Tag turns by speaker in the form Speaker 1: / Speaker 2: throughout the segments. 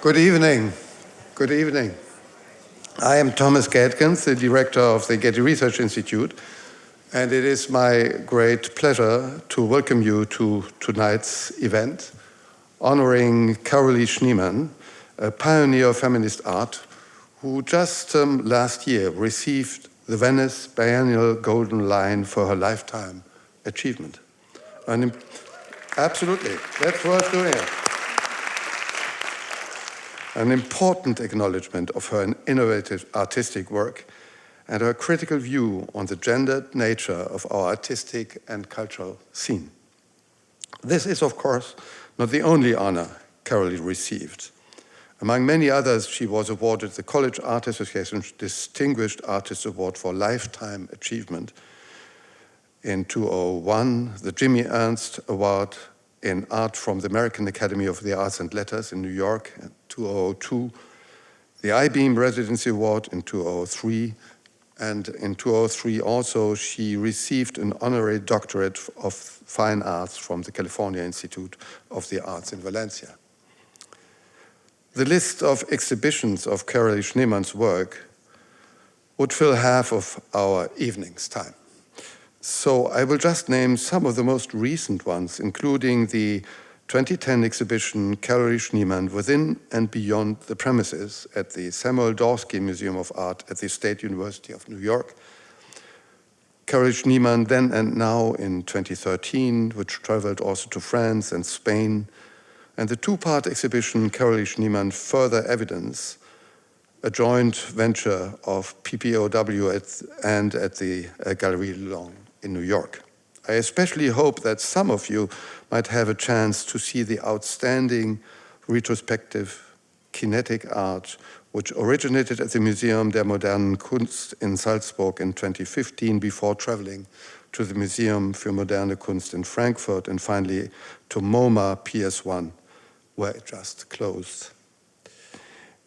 Speaker 1: Good evening. Good evening. I am Thomas Gaehtgens, the director of the Getty Research Institute, and it is my great pleasure to welcome you to tonight's event honoring Carolee Schneemann, a pioneer of feminist art, who just last year received the Venice Biennale Golden Lion for her lifetime achievement. Absolutely, that's worth doing it. An important acknowledgement of her innovative artistic work and her critical view on the gendered nature of our artistic and cultural scene. This is, of course, not the only honor Carolee received. Among many others, she was awarded the College Art Association's Distinguished Artist Award for Lifetime Achievement. In 2001, the Jimmy Ernst Award in Art from the American Academy of the Arts and Letters in New York in 2002, the I-Beam Residency Award in 2003, and in 2003 also she received an honorary doctorate of fine arts from the California Institute of the Arts in Valencia. The list of exhibitions of Carolee Schneemann's work would fill half of our evening's time. So I will just name some of the most recent ones, including the 2010 exhibition Carolee Schneemann Within and Beyond the Premises at the Samuel Dorsky Museum of Art at the State University of New York. Carolee Schneemann Then and Now in 2013, which traveled also to France and Spain, and the two-part exhibition Carolee Schneemann Further Evidence, a joint venture of PPOW and at the Galerie Long in New York. I especially hope that some of you might have a chance to see the outstanding retrospective kinetic art which originated at the Museum der Modernen Kunst in Salzburg in 2015 before traveling to the Museum für Moderne Kunst in Frankfurt and finally to MoMA PS1, where it just closed.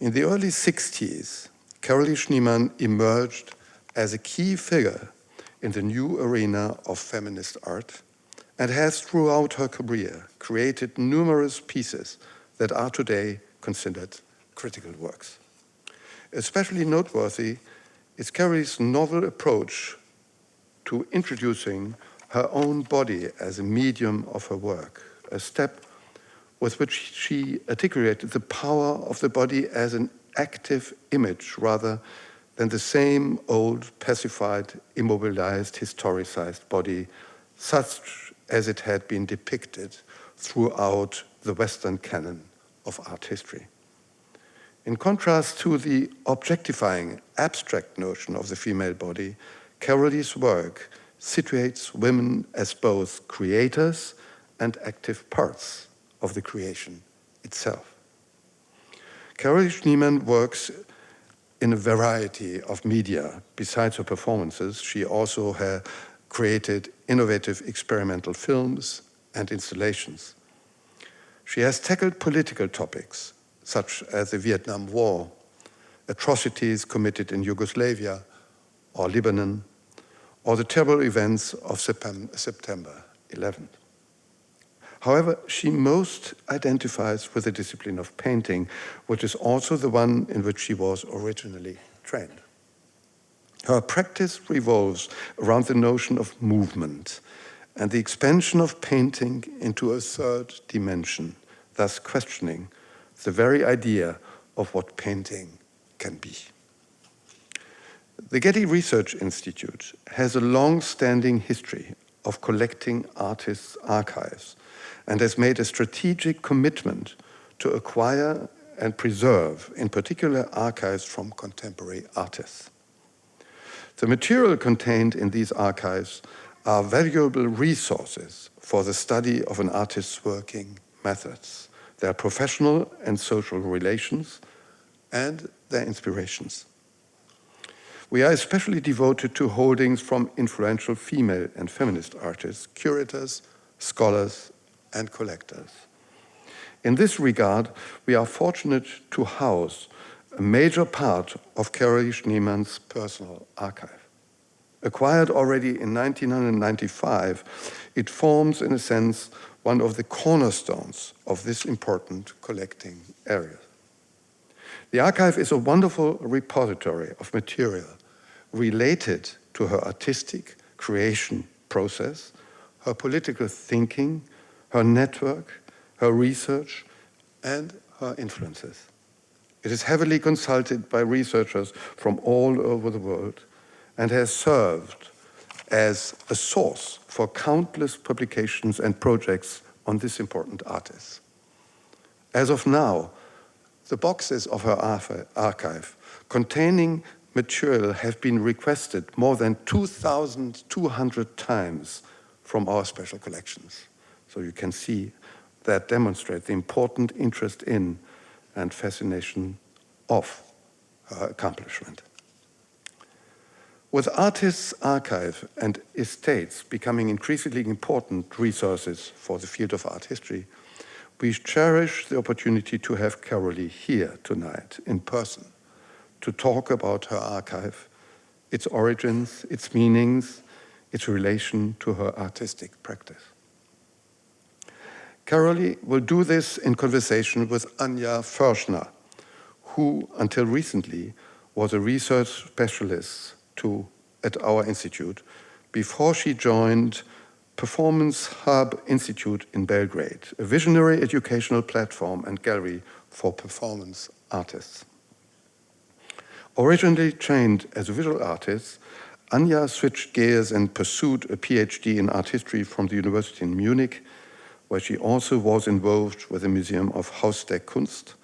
Speaker 1: In the early 60s, Carolee Schneemann emerged as a key figure in the new arena of feminist art and has throughout her career created numerous pieces that are today considered critical works. Especially noteworthy is Carolee's novel approach to introducing her own body as a medium of her work, a step with which she articulated the power of the body as an active image rather than the same old, pacified, immobilized, historicized body, such as it had been depicted throughout the Western canon of art history. In contrast to the objectifying, abstract notion of the female body, Carolee's work situates women as both creators and active parts of the creation itself. Carolee Schneemann works in a variety of media. Besides her performances, she also created innovative experimental films and installations. She has tackled political topics, such as the Vietnam War, atrocities committed in Yugoslavia or Lebanon, or the terrible events of September 11th. However, she most identifies with the discipline of painting, which is also the one in which she was originally trained. Her practice revolves around the notion of movement and the expansion of painting into a third dimension, thus questioning the very idea of what painting can be. The Getty Research Institute has a long-standing history of collecting artists' archives and has made a strategic commitment to acquire and preserve, in particular, archives from contemporary artists. The material contained in these archives are valuable resources for the study of an artist's working methods, their professional and social relations, and their inspirations. We are especially devoted to holdings from influential female and feminist artists, curators, scholars, and collectors. In this regard, we are fortunate to house a major part of Carolee Schneemann's personal archive. Acquired already in 1995, it forms, in a sense, one of the cornerstones of this important collecting area. The archive is a wonderful repository of material related to her artistic creation process, her political thinking, her network, her research, and her influences. It is heavily consulted by researchers from all over the world and has served as a source for countless publications and projects on this important artist. As of now, the boxes of her archive containing material have been requested more than 2,200 times from our special collections. So you can see that demonstrates the important interest in and fascination of her accomplishment. With artists' archive and estates becoming increasingly important resources for the field of art history, we cherish the opportunity to have Carolee here tonight in person to talk about her archive, its origins, its meanings, its relation to her artistic practice. Carolee will do this in conversation with Anja Foerschner, who until recently was a research specialist at our institute before she joined Performance Hub Institute in Belgrade, a visionary educational platform and gallery for performance artists. Originally trained as a visual artist, Anja switched gears and pursued a PhD in art history from the University in Munich, where she also was involved with the Museum of Haus der Kunst.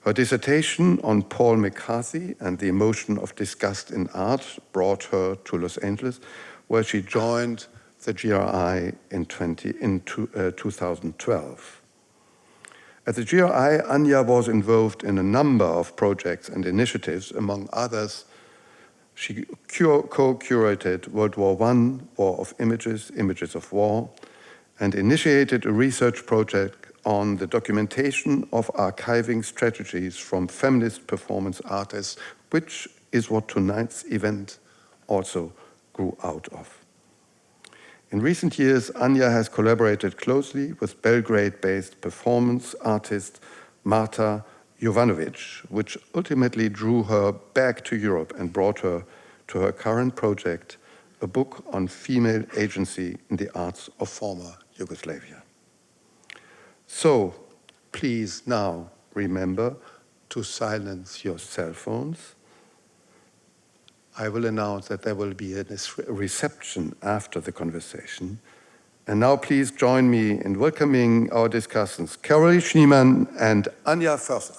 Speaker 1: Her dissertation on Paul McCarthy and the emotion of disgust in art brought her to Los Angeles, where she joined the GRI in 2012. At the GRI, Anja was involved in a number of projects and initiatives. Among others, she co-curated World War I, War of Images, Images of War, and initiated a research project on the documentation of archiving strategies from feminist performance artists, which is what tonight's event also grew out of. In recent years, Anja has collaborated closely with Belgrade-based performance artist Marta Jovanovic, which ultimately drew her back to Europe and brought her to her current project, a book on female agency in the arts of former Yugoslavia. So, please now remember to silence your cell phones. I will announce that there will be a reception after the conversation. And now please join me in welcoming our discussants, Carolee Schneemann and Anja Foerschner.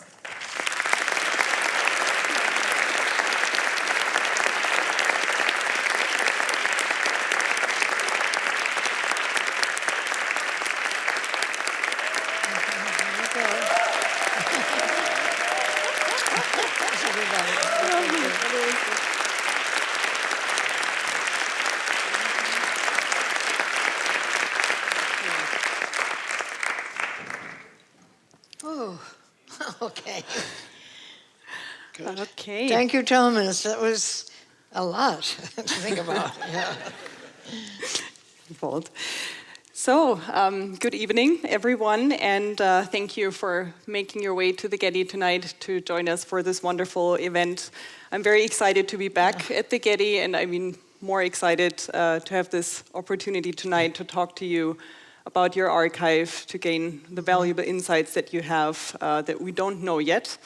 Speaker 2: Okay. Thank you, Thomas. That was a lot to think about. Yeah.
Speaker 3: So, good evening, everyone, and thank you for making your way to the Getty tonight to join us for this wonderful event. I'm very excited to be back at the Getty, and I mean more excited to have this opportunity tonight to talk to you about your archive, to gain the valuable insights that you have that we don't know yet.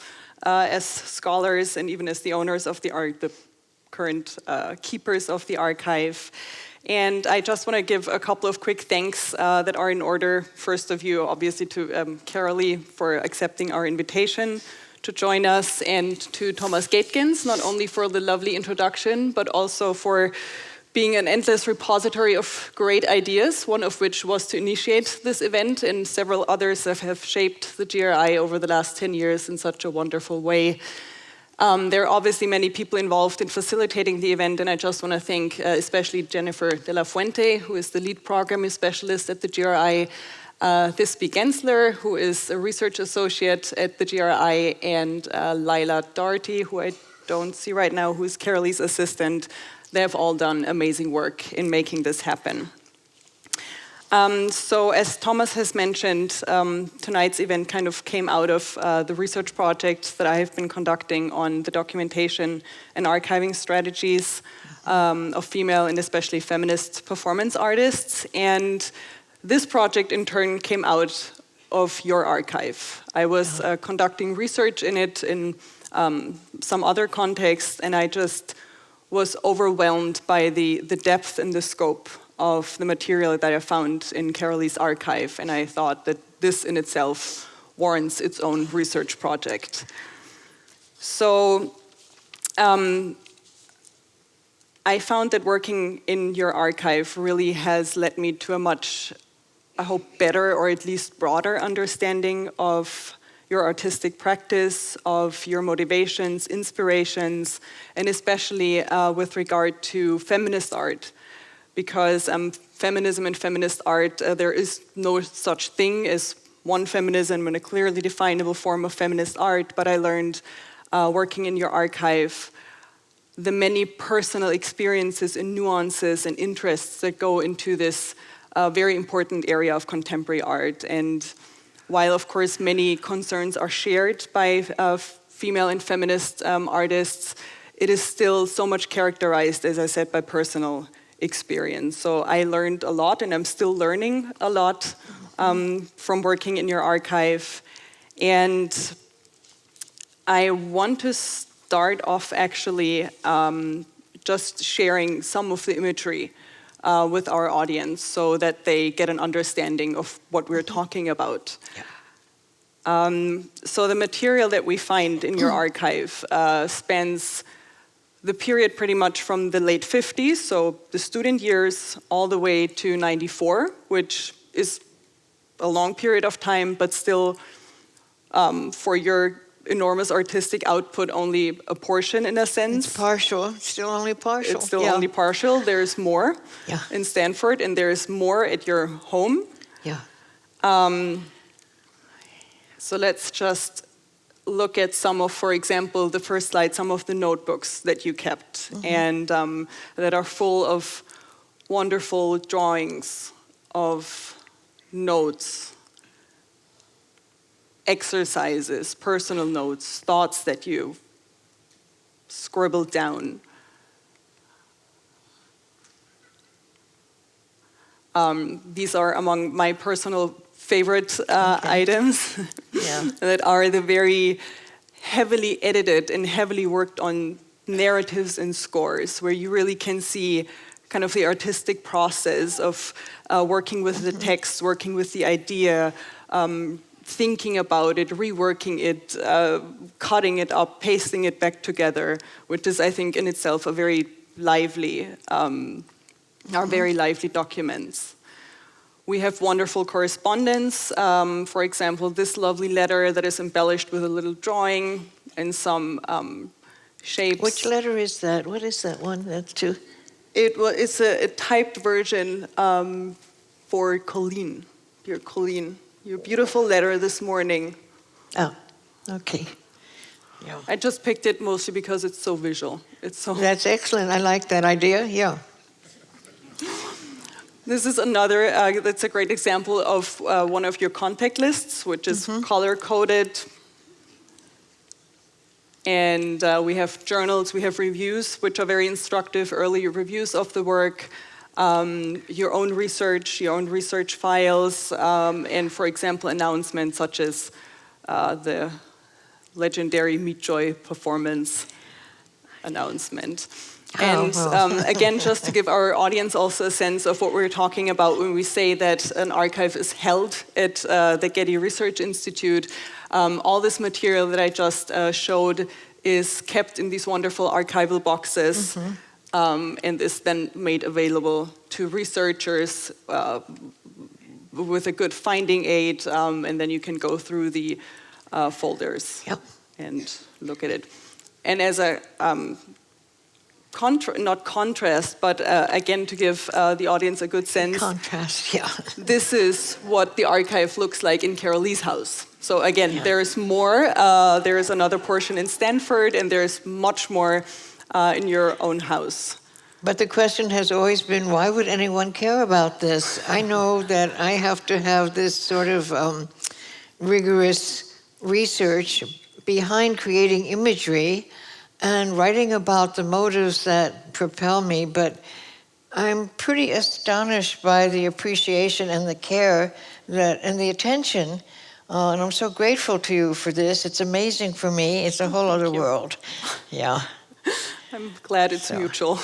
Speaker 3: As scholars and even as the owners of the current keepers of the archive. And I just want to give a couple of quick thanks that are in order. First of you, obviously, to Carolee for accepting our invitation to join us, and to Thomas Gaehtgens, not only for the lovely introduction, but also for being an endless repository of great ideas, one of which was to initiate this event, and several others that have shaped the GRI over the last 10 years in such a wonderful way. There are obviously many people involved in facilitating the event, and I just want to thank especially Jennifer De La Fuente, who is the lead programming specialist at the GRI, Thisbe Gensler, who is a research associate at the GRI, and Laila Doherty, who I don't see right now, who is Carolee's assistant. They have all done amazing work in making this happen. So as Thomas has mentioned, tonight's event kind of came out of the research project that I have been conducting on the documentation and archiving strategies of female and especially feminist performance artists. And this project in turn came out of your archive. I was conducting research in it in some other context, and I just was overwhelmed by the depth and the scope of the material that I found in Carolee's archive, and I thought that this in itself warrants its own research project. So I found that working in your archive really has led me to a much, I hope, better or at least broader understanding of your artistic practice, of your motivations, inspirations, and especially with regard to feminist art. Because feminism and feminist art, there is no such thing as one feminism and a clearly definable form of feminist art, but I learned working in your archive the many personal experiences and nuances and interests that go into this very important area of contemporary art. And while, of course, many concerns are shared by female and feminist artists, it is still so much characterized, as I said, by personal experience. So I learned a lot, and I'm still learning a lot from working in your archive. And I want to start off actually just sharing some of the imagery with our audience so that they get an understanding of what we're talking about. So the material that we find in your archive spans the period pretty much from the late 50s, so the student years, all the way to 94, which is a long period of time, but still for your enormous artistic output, only a portion in a sense.
Speaker 2: It's partial, still only partial.
Speaker 3: It's still only partial. There's more in Stanford, and there's more at your home. So let's just look at some of, for example, the first slide, some of the notebooks that you kept, and that are full of wonderful drawings, of notes, exercises, personal notes, thoughts that you scribbled down. These are among my personal favorite items that are the very heavily edited and heavily worked on narratives and scores, where you really can see kind of the artistic process of working with the text, working with the idea, thinking about it, reworking it, cutting it up, pasting it back together, which is, I think, in itself a very lively, are very lively documents. We have wonderful correspondence. For example, this lovely letter that is embellished with a little drawing and some shapes.
Speaker 2: Which letter is that? What is that one? That's two.
Speaker 3: It's a typed version for Colleen. Dear Colleen, your beautiful letter this morning.
Speaker 2: Oh, okay.
Speaker 3: I just picked it mostly because it's so visual.
Speaker 2: That's excellent. I like that idea.
Speaker 3: This is another, that's a great example of one of your contact lists, which is color-coded. And we have journals, we have reviews, which are very instructive, early reviews of the work, your own research files, and, for example, announcements such as the legendary Meet Joy performance announcement. And again, just to give our audience also a sense of what we're talking about when we say that an archive is held at the Getty Research Institute, all this material that I just showed is kept in these wonderful archival boxes and is then made available to researchers with a good finding aid, and then you can go through the folders and look at it. And as a not contrast, but again, to give the audience a good sense.
Speaker 2: Contrast,
Speaker 3: This is what the archive looks like in Carolee's house. So again, there is more. There is another portion in Stanford, and there is much more in your own house.
Speaker 2: But the question has always been, why would anyone care about this? I know that I have to have this sort of rigorous research behind creating imagery and writing about the motives that propel me, but I'm pretty astonished by the appreciation and the care that and the attention, and I'm so grateful to you for this. It's amazing for me. It's a whole other world. Yeah.
Speaker 3: I'm glad it's mutual.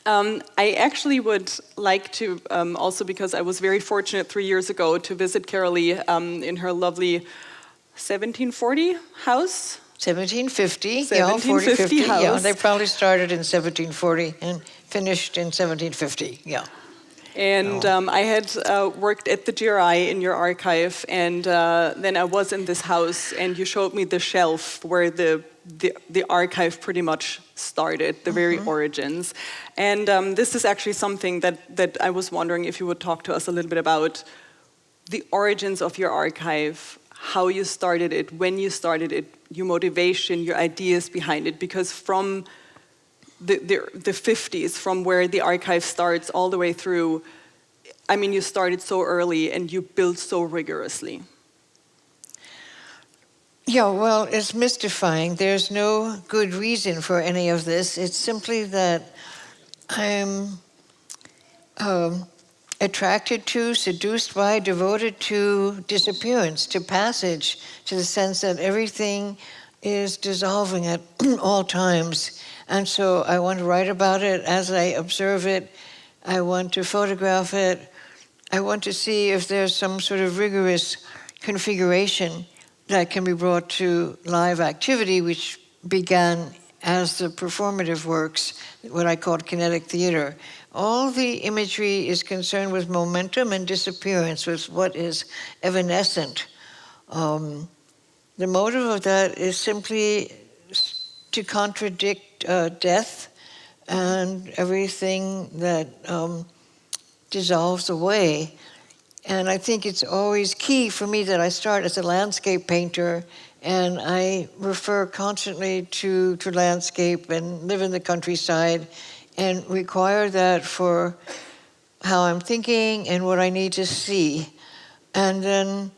Speaker 3: I actually would like to, also because I was very fortunate 3 years ago to visit Carolee in her lovely 1740 house.
Speaker 2: 1750,
Speaker 3: 1750
Speaker 2: yeah, 40,
Speaker 3: house.
Speaker 2: yeah. They probably started in 1740 and finished in 1750, yeah.
Speaker 3: And I had worked at the GRI in your archive, and then I was in this house, and you showed me the shelf where the archive pretty much started, the very origins. And this is actually something that I was wondering if you would talk to us a little bit about the origins of your archive, how you started it, when you started it, your motivation, your ideas behind it, because from the 50s, from where the archive starts all the way through, I mean, you started so early and you built so rigorously.
Speaker 2: Yeah, well, it's mystifying. There's no good reason for any of this. It's simply that I'm attracted to, seduced by, devoted to disappearance, to passage, to the sense that everything is dissolving at all times. And so I want to write about it as I observe it. I want to photograph it. I want to see if there's some sort of rigorous configuration that can be brought to live activity, which began as the performative works, what I called kinetic theater. All the imagery is concerned with momentum and disappearance, with what is evanescent. The motive of that is simply to contradict death and everything that dissolves away. And I think it's always key for me that I start as a landscape painter, and I refer constantly to landscape and live in the countryside and require that for how I'm thinking and what I need to see. And then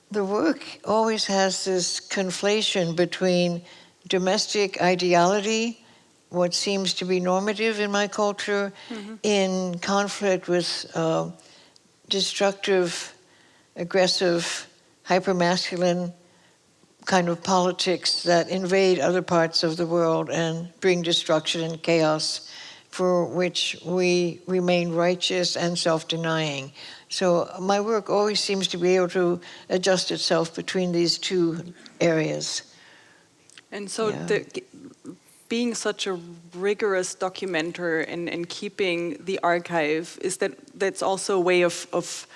Speaker 2: the work always has this conflation between domestic ideality, what seems to be normative in my culture, in conflict with destructive, aggressive, hypermasculine kind of politics that invade other parts of the world and bring destruction and chaos, for which we remain righteous and self-denying. So my work always seems to be able to adjust itself between these two areas.
Speaker 3: And so being such a rigorous documenter and keeping the archive, that's also a way of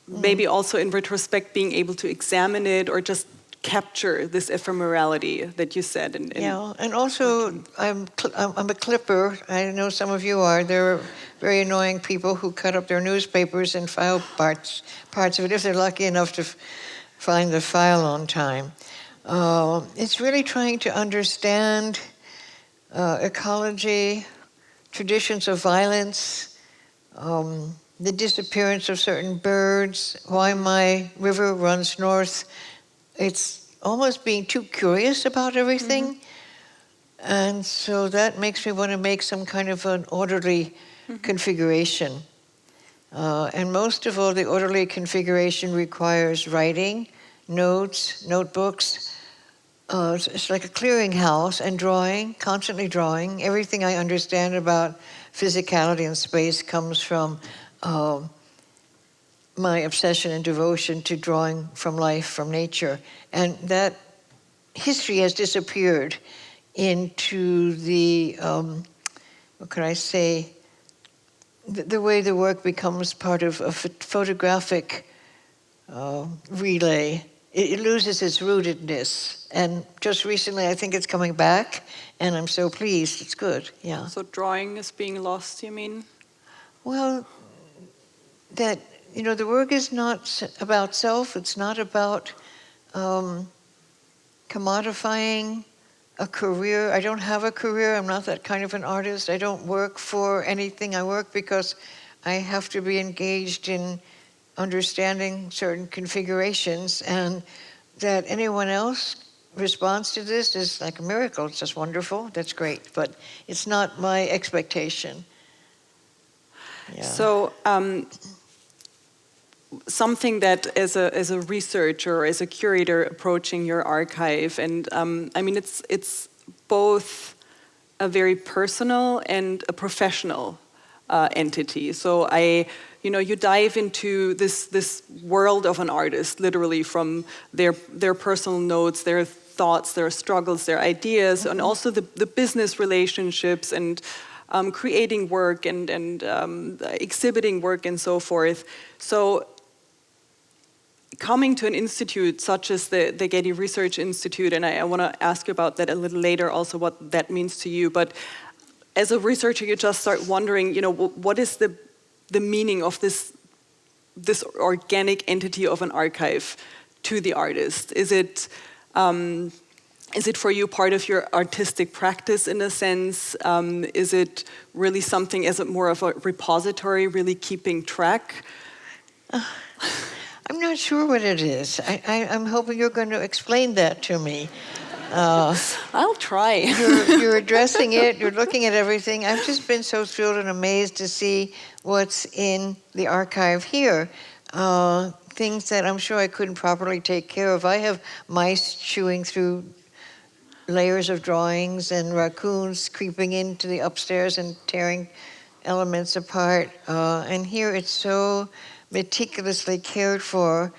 Speaker 3: maybe also in retrospect being able to examine it or just capture this ephemerality that you said.
Speaker 2: And also I'm a clipper. I know some of you are. There are very annoying people who cut up their newspapers and file parts of it if they're lucky enough to find the file on time. It's really trying to understand ecology, traditions of violence, the disappearance of certain birds, why my river runs north. It's almost being too curious about everything. And so that makes me want to make some kind of an orderly configuration. And most of all, the orderly configuration requires writing, notes, notebooks. It's like a clearinghouse, and drawing, constantly drawing. Everything I understand about physicality and space comes from my obsession and devotion to drawing from life, from nature. And that history has disappeared into the, what can I say, the way the work becomes part of a photographic relay. It loses its rootedness. And just recently, I think it's coming back, and I'm so pleased. It's good, yeah.
Speaker 3: So drawing is being lost, you mean?
Speaker 2: Well, that, the work is not about self. It's not about commodifying a career. I don't have a career. I'm not that kind of an artist. I don't work for anything. I work because I have to be engaged in understanding certain configurations, and that anyone else responds to this is like a miracle. It's just wonderful. That's great, but it's not my expectation. Yeah.
Speaker 3: So something that as a researcher, as a curator approaching your archive, and I mean it's both a very personal and a professional entity. So you dive into this world of an artist, literally from their personal notes, their thoughts, their struggles, their ideas, and also the business relationships and creating work and exhibiting work and so forth. So coming to an institute such as the Getty Research Institute, and I want to ask you about that a little later, also what that means to you, but as a researcher, you just start wondering, what is the meaning of this organic entity of an archive to the artist? Is it for you part of your artistic practice in a sense? Is it really something, is it more of a repository, really keeping track?
Speaker 2: I'm not sure what it is. I'm hoping you're going to explain that to me.
Speaker 3: I'll try.
Speaker 2: You're addressing it, you're looking at everything. I've just been so thrilled and amazed to see what's in the archive here. Things that I'm sure I couldn't properly take care of. I have mice chewing through layers of drawings and raccoons creeping into the upstairs and tearing elements apart. And here it's so meticulously cared for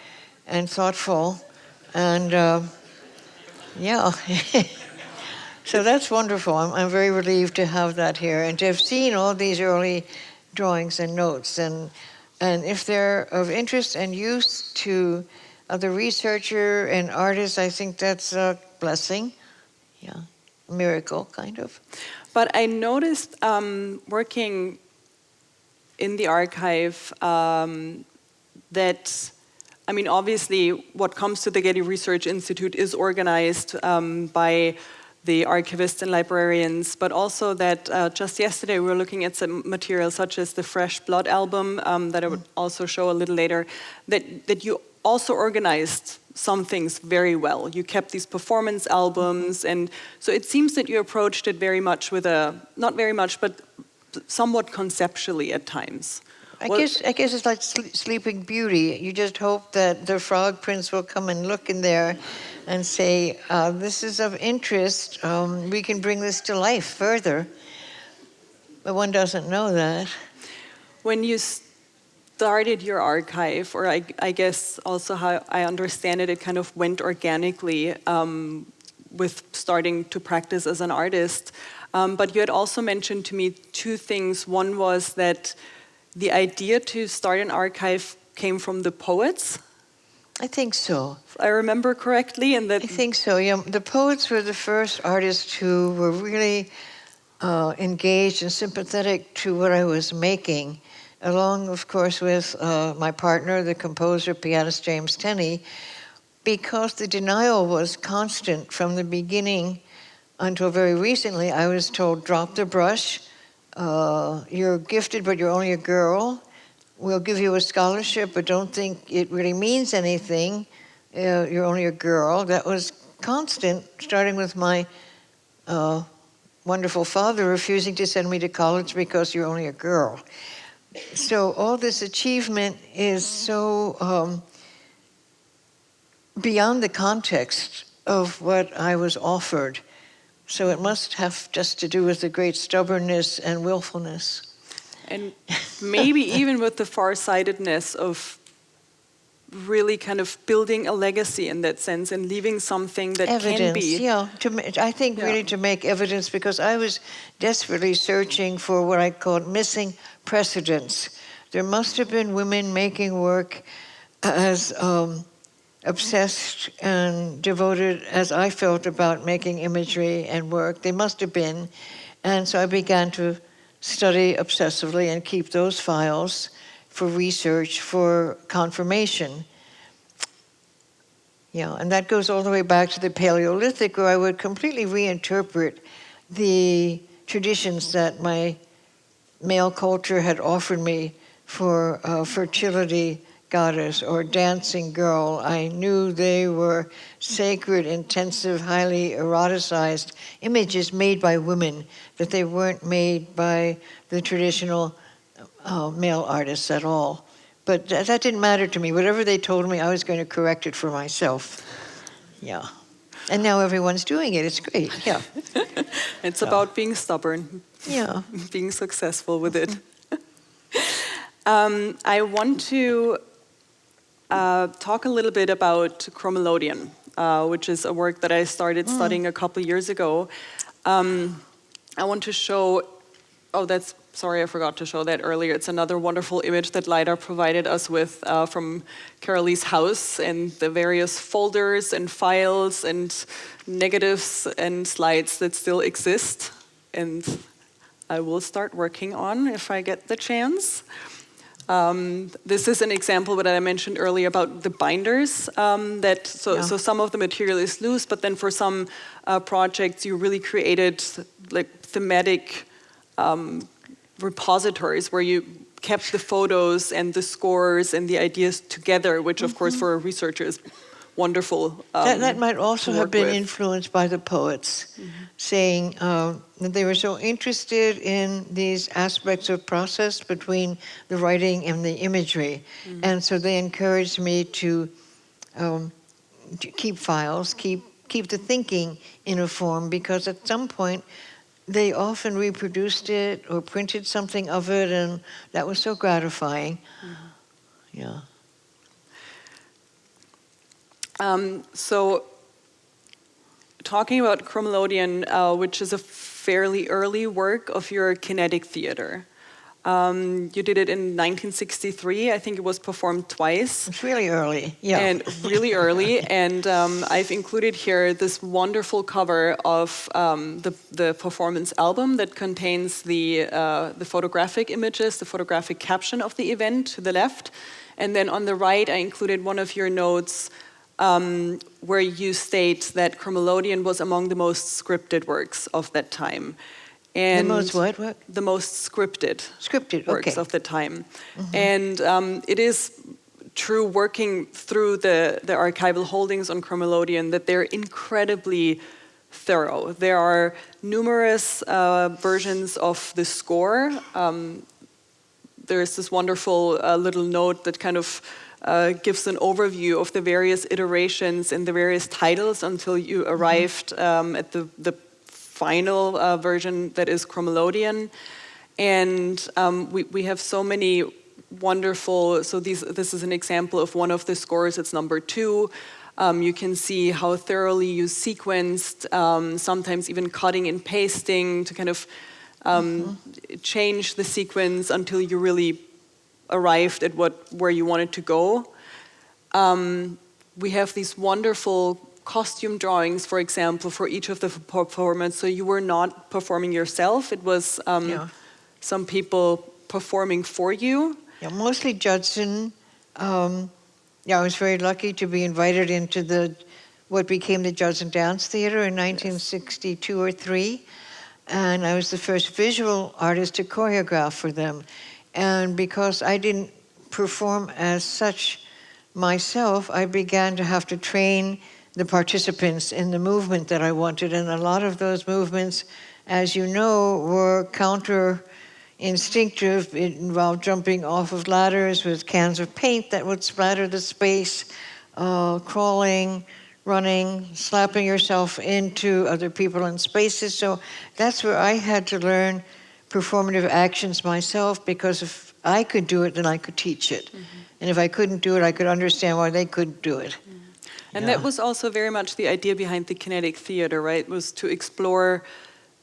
Speaker 2: and thoughtful. And yeah. So that's wonderful. I'm very relieved to have that here and to have seen all these early drawings and notes. And if they're of interest and use to the researcher and artist, I think that's a blessing. Yeah, a miracle, kind of.
Speaker 3: But I noticed working in the archive that, I mean, obviously what comes to the Getty Research Institute is organized by the archivists and librarians, but also that just yesterday we were looking at some material such as the Fresh Blood album that I would also show a little later, that you also organized some things very well. You kept these performance albums, and so it seems that you approached it very much with not very much, but somewhat conceptually at times.
Speaker 2: I guess it's like Sleeping Beauty. You just hope that the frog prince will come and look in there and say, this is of interest, we can bring this to life further. But one doesn't know that.
Speaker 3: When you started your archive, or I guess also how I understand it, it kind of went organically with starting to practice as an artist. But you had also mentioned to me two things. One was that the idea to start an archive came from the poets.
Speaker 2: I think so.
Speaker 3: If I remember correctly, and that
Speaker 2: I think so. Yeah, the poets were the first artists who were really engaged and sympathetic to what I was making, along, of course, with my partner, the composer, pianist James Tenney, because the denial was constant from the beginning until very recently. I was told, drop the brush. You're gifted, but you're only a girl. We'll give you a scholarship, but don't think it really means anything. You're only a girl. That was constant, starting with my wonderful father refusing to send me to college because you're only a girl. So all this achievement is so beyond the context of what I was offered. So it must have just to do with the great stubbornness and willfulness.
Speaker 3: And maybe even with the far-sightedness of really kind of building a legacy in that sense and leaving something that can be.
Speaker 2: Yeah, I think really to make evidence, because I was desperately searching for what I called missing precedents. There must have been women making work as obsessed and devoted as I felt about making imagery and work. They must have been. And so I began to study obsessively and keep those files for research, for confirmation. Yeah, and that goes all the way back to the Paleolithic, where I would completely reinterpret the traditions that my male culture had offered me for fertility goddess or dancing girl. I knew they were sacred, intensive, highly eroticized images made by women, that they weren't made by the traditional male artists at all. But that didn't matter to me. Whatever they told me, I was going to correct it for myself. Yeah. And now everyone's doing it. It's great. Yeah.
Speaker 3: It's about being stubborn.
Speaker 2: Yeah.
Speaker 3: Being successful with it. I want to talk a little bit about chromelodion, which is a work that I started studying a couple years ago. I want to show, sorry, I forgot to show that earlier. It's another wonderful image that Leida provided us with from Carolee's house, and the various folders and files and negatives and slides that still exist. And I will start working on if I get the chance. This is an example that I mentioned earlier about the binders. So some of the material is loose, but then for some projects you really created like thematic repositories where you kept the photos and the scores and the ideas together, which of course for a researcher is wonderful.
Speaker 2: That might also have been influenced by the poets, saying that they were so interested in these aspects of process between the writing and the imagery. And so they encouraged me to keep files, keep the thinking in a form, because at some point they often reproduced it or printed something of it, and that was so gratifying. Yeah.
Speaker 3: So talking about chromelodion, which is a fairly early work of your kinetic theater. You did it in 1963. I think it was performed twice.
Speaker 2: It's really early, yeah.
Speaker 3: And really early. And I've included here this wonderful cover of the performance album that contains the photographic images, the photographic caption of the event to the left. And then on the right, I included one of your notes where you state that chromelodion was among the most scripted works of that time. And
Speaker 2: the most what?
Speaker 3: The most scripted works
Speaker 2: okay.
Speaker 3: of the time. And it is true, working through the archival holdings on chromelodion, that they're incredibly thorough. There are numerous versions of the score. There's this wonderful little note that kind of gives an overview of the various iterations and the various titles until you arrived at the final version that is chromelodion. And we have so many wonderful, so this is an example of one of the scores, it's number 2. You can see how thoroughly you sequenced, sometimes even cutting and pasting to kind of change the sequence until you really arrived at where you wanted to go. We have these wonderful costume drawings, for example, for each of the performers. So you were not performing yourself. It was some people performing for you.
Speaker 2: Yeah, mostly Judson. I was very lucky to be invited into what became the Judson Dance Theater in 1962 or 3. And I was the first visual artist to choreograph for them. And because I didn't perform as such myself, I began to have to train the participants in the movement that I wanted. And a lot of those movements, as you know, were counter-instinctive. It involved jumping off of ladders with cans of paint that would splatter the space, crawling, running, slapping yourself into other people and spaces. So that's where I had to learn performative actions myself, because if I could do it, then I could teach it. And if I couldn't do it, I could understand why they couldn't do it.
Speaker 3: And that was also very much the idea behind the kinetic theater, right? Was to explore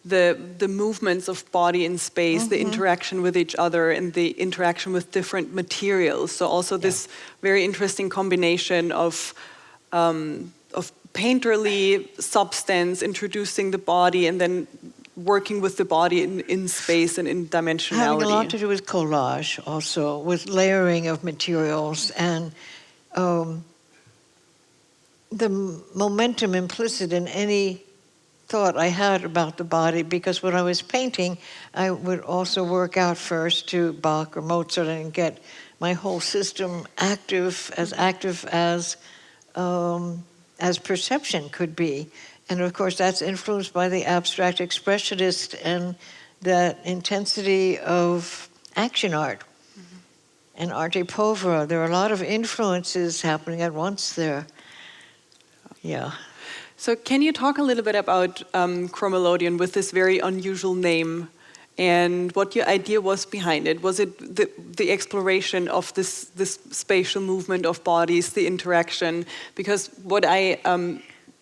Speaker 3: the movements of body in space, the interaction with each other, and the interaction with different materials. So also this very interesting combination of painterly substance, introducing the body, and then working with the body in space and in dimensionality.
Speaker 2: Having a lot to do with collage also, with layering of materials and the momentum implicit in any thought I had about the body, because when I was painting, I would also work out first to Bach or Mozart and get my whole system active as perception could be. And of course, that's influenced by the abstract expressionist and that intensity of action art and arte povera. There are a lot of influences happening at once there. Yeah.
Speaker 3: So can you talk a little bit about Chromelodion with this very unusual name and what your idea was behind it? Was it the exploration of this spatial movement of bodies, the interaction? Because what I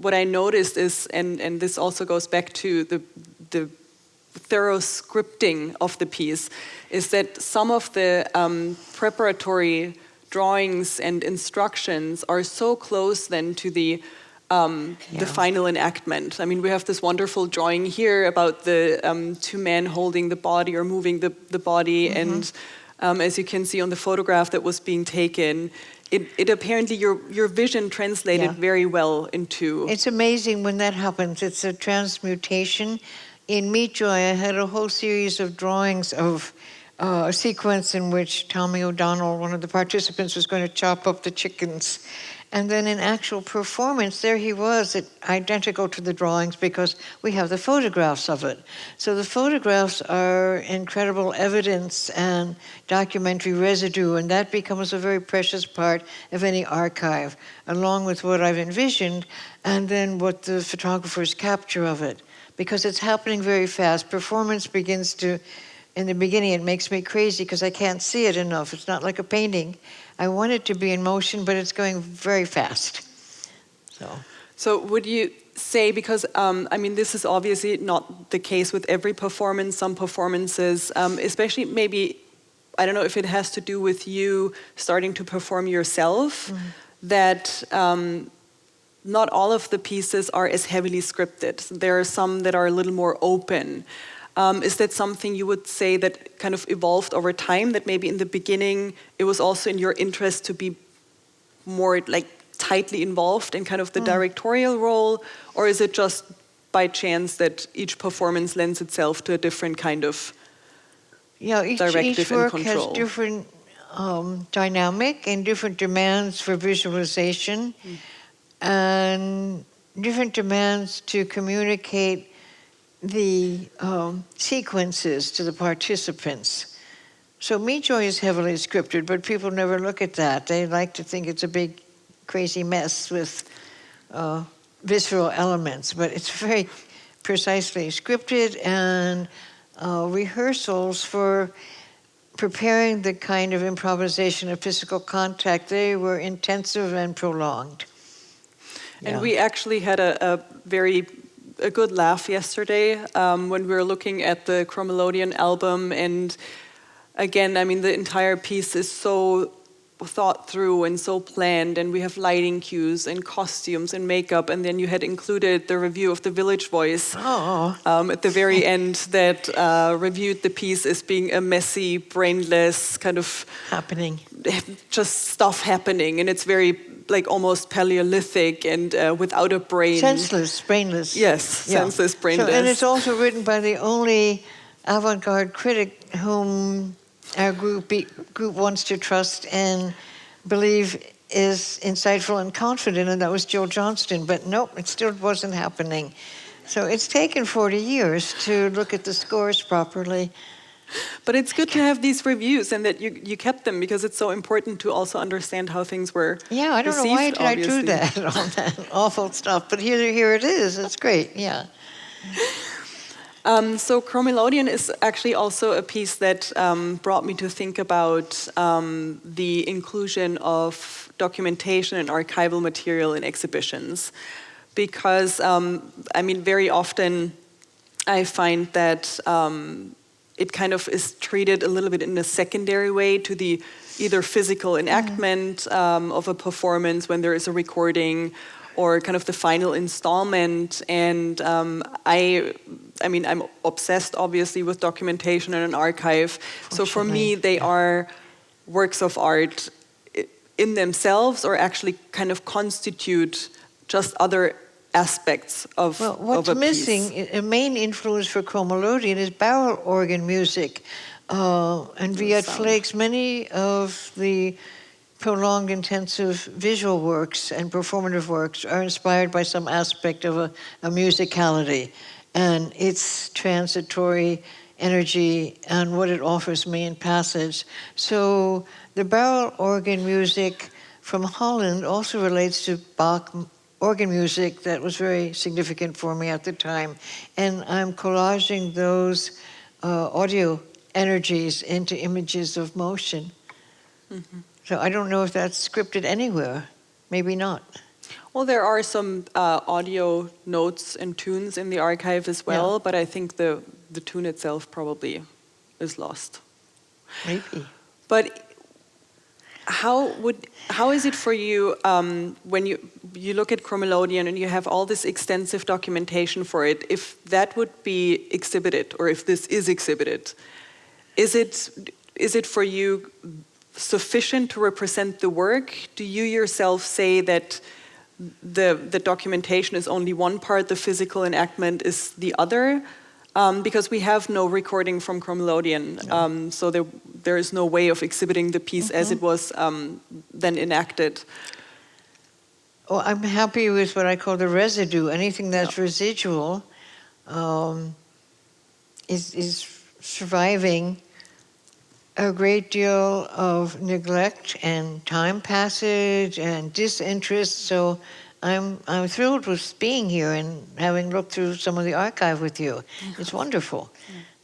Speaker 3: noticed is, and this also goes back to the thorough scripting of the piece, is that some of the preparatory drawings and instructions are so close then to the final enactment. I mean, we have this wonderful drawing here about the two men holding the body or moving the body, and as you can see on the photograph that was being taken, it apparently your vision translated very well into.
Speaker 2: It's amazing when that happens. It's a transmutation. In Meat Joy, I had a whole series of drawings of a sequence in which Tommy O'Donnell, one of the participants, was going to chop up the chickens. And then in actual performance, there he was, identical to the drawings, because we have the photographs of it. So the photographs are incredible evidence and documentary residue, and that becomes a very precious part of any archive, along with what I've envisioned, and then what the photographers capture of it, because it's happening very fast. Performance begins to, in the beginning, it makes me crazy because I can't see it enough. It's not like a painting. I want it to be in motion, but it's going very fast. So
Speaker 3: would you say, because I mean, this is obviously not the case with every performance, some performances, especially maybe, I don't know if it has to do with you starting to perform yourself, that not all of the pieces are as heavily scripted. There are some that are a little more open. Is that something you would say that kind of evolved over time, that maybe in the beginning it was also in your interest to be more like tightly involved in kind of the directorial role, or is it just by chance that each performance lends itself to a different kind of directive
Speaker 2: each work
Speaker 3: and control?
Speaker 2: has different dynamic and different demands for visualization and different demands to communicate the sequences to the participants. So Meat Joy is heavily scripted, but people never look at that. They like to think it's a big, crazy mess with visceral elements, but it's very precisely scripted, and rehearsals for preparing the kind of improvisation of physical contact, they were intensive and prolonged.
Speaker 3: And we actually had a good laugh yesterday when we were looking at the Chromelodion album, and again, I mean, the entire piece is so thought through and so planned, and we have lighting cues and costumes and makeup, and then you had included the review of the Village Voice at the very end that reviewed the piece as being a messy, brainless kind of just stuff happening, and it's very like almost Paleolithic and without a brain.
Speaker 2: Senseless, brainless.
Speaker 3: Yes, senseless, brainless.
Speaker 2: So, and it's also written by the only avant-garde critic whom our group wants to trust and believe is insightful and confident, and that was Jill Johnston. But nope, it still wasn't happening. So it's taken 40 years to look at the scores properly.
Speaker 3: But it's good to have these reviews and that you kept them, because it's so important to also understand how things were received.
Speaker 2: I don't know why did I do that, all that awful stuff, but here it is. It's great,
Speaker 3: So Chromelodion is actually also a piece that brought me to think about the inclusion of documentation and archival material in exhibitions. Because, I mean, very often I find that it kind of is treated a little bit in a secondary way to the either physical enactment of a performance when there is a recording, or kind of the final installment. And I mean, I'm obsessed, obviously, with documentation and an archive. So for me, they are works of art in themselves, or actually kind of constitute just other aspects of
Speaker 2: Well, what's
Speaker 3: a
Speaker 2: missing,
Speaker 3: piece?
Speaker 2: a main influence for chromelodeon is barrel organ music. And Viet Flakes, many of the prolonged intensive visual works and performative works are inspired by some aspect of a musicality and its transitory energy and what it offers me in passage. So the barrel organ music from Holland also relates to Bach organ music that was very significant for me at the time. And I'm collaging those audio energies into images of motion. Mm-hmm. So I don't know if that's scripted anywhere. Maybe not.
Speaker 3: Well, there are some audio notes and tunes in the archive as well,
Speaker 2: Yeah.
Speaker 3: but I think the tune itself probably is lost.
Speaker 2: Maybe.
Speaker 3: But how is it for you when you look at chromelodeon and you have all this extensive documentation for it? If that would be exhibited, or if this is exhibited, is it for you sufficient to represent the work? Do you yourself say that the documentation is only one part, the physical enactment is the other? Because we have no recording from chromelodeon, no. So there is no way of exhibiting the piece as it was then enacted.
Speaker 2: Oh, I'm happy with what I call the residue. Anything that's residual is surviving a great deal of neglect and time passage and disinterest. So I'm thrilled with being here and having looked through some of the archive with you. It's wonderful.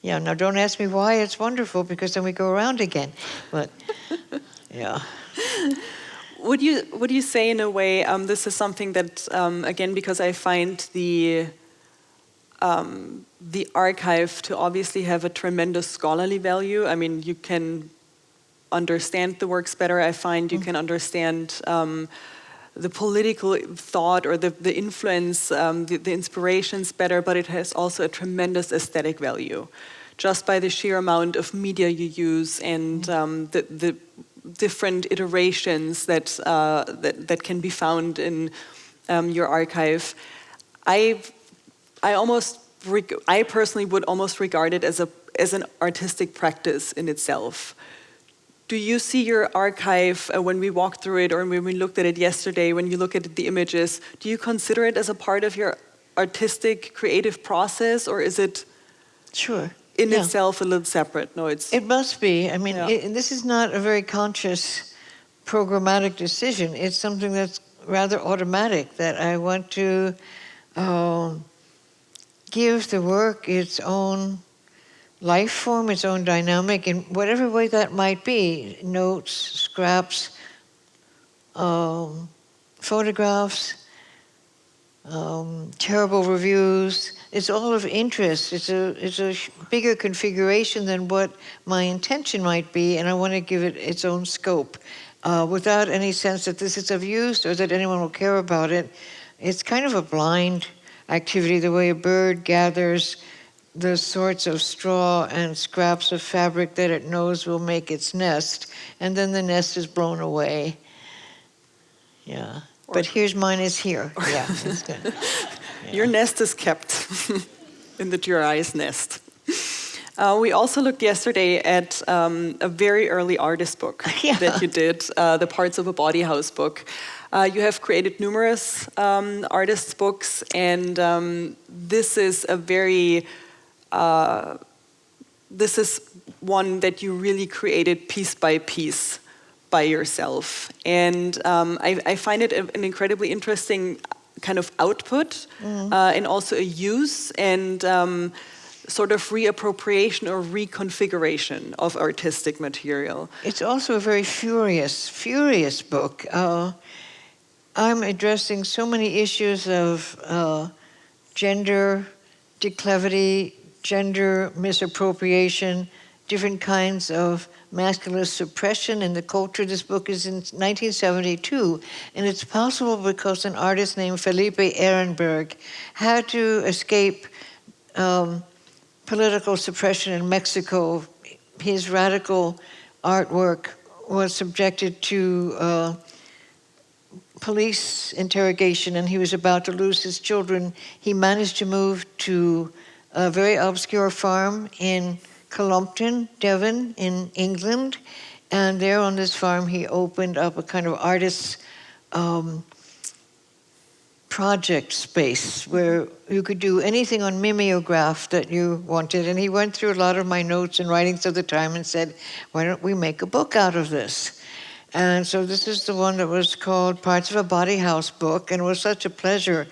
Speaker 2: Yeah, now don't ask me why it's wonderful, because then we go around again. But yeah.
Speaker 3: Would you say in a way this is something that again, because I find the archive to obviously have a tremendous scholarly value. I mean, you can understand the works better. I find you can understand the political thought or the influence, the inspirations better, but it has also a tremendous aesthetic value, just by the sheer amount of media you use and the different iterations that can be found in your archive. I personally would almost regard it as an artistic practice in itself. Do you see your archive when we walked through it, or when we looked at it yesterday, when you look at the images, do you consider it as a part of your artistic creative process, or is it in itself a little separate? No,
Speaker 2: it must be. I mean, this is not a very conscious programmatic decision. It's something that's rather automatic, that I want to give the work its own life form, its own dynamic, in whatever way that might be. Notes, scraps, photographs, terrible reviews. It's all of interest. It's a bigger configuration than what my intention might be, and I want to give it its own scope without any sense that this is of use or that anyone will care about it. It's kind of a blind activity, the way a bird gathers the sorts of straw and scraps of fabric that it knows will make its nest, and then the nest is blown away. Yeah. But here's mine is here. Yeah, it's good. Yeah.
Speaker 3: Your nest is kept in the Jurai's nest. We also looked yesterday at a very early artist book that you did, the Parts of a Body House book. You have created numerous artists' books, and this is a very this is one that you really created piece by piece by yourself. And I find it an incredibly interesting kind of output and also a use and sort of reappropriation or reconfiguration of artistic material.
Speaker 2: It's also a very furious book. I'm addressing so many issues of gender declivity, gender misappropriation, different kinds of masculine suppression in the culture. This book is in 1972, and it's possible because an artist named Felipe Ehrenberg had to escape political suppression in Mexico. His radical artwork was subjected to police interrogation and he was about to lose his children, he managed to move to a very obscure farm in Columpton, Devon, in England. And there on this farm, he opened up a kind of artist's project space where you could do anything on mimeograph that you wanted. And he went through a lot of my notes and writings of the time and said, why don't we make a book out of this? And so this is the one that was called Parts of a Body House Book, and it was such a pleasure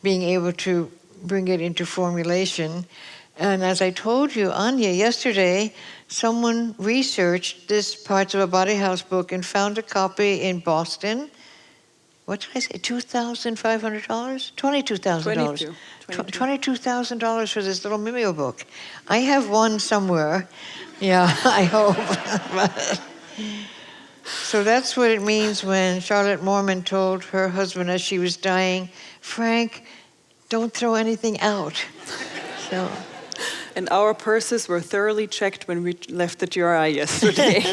Speaker 2: being able to bring it into formulation. And as I told you, Anja, yesterday, someone researched this Parts of a Body House book and found a copy in Boston. What did I say, $2,500? $22,000. $22,000 for this little mimeo book. I have one somewhere. Yeah, I hope. So that's what it means when Charlotte Mormon told her husband as she was dying, Frank, don't throw anything out. So.
Speaker 3: And our purses were thoroughly checked when we left the GRI yesterday.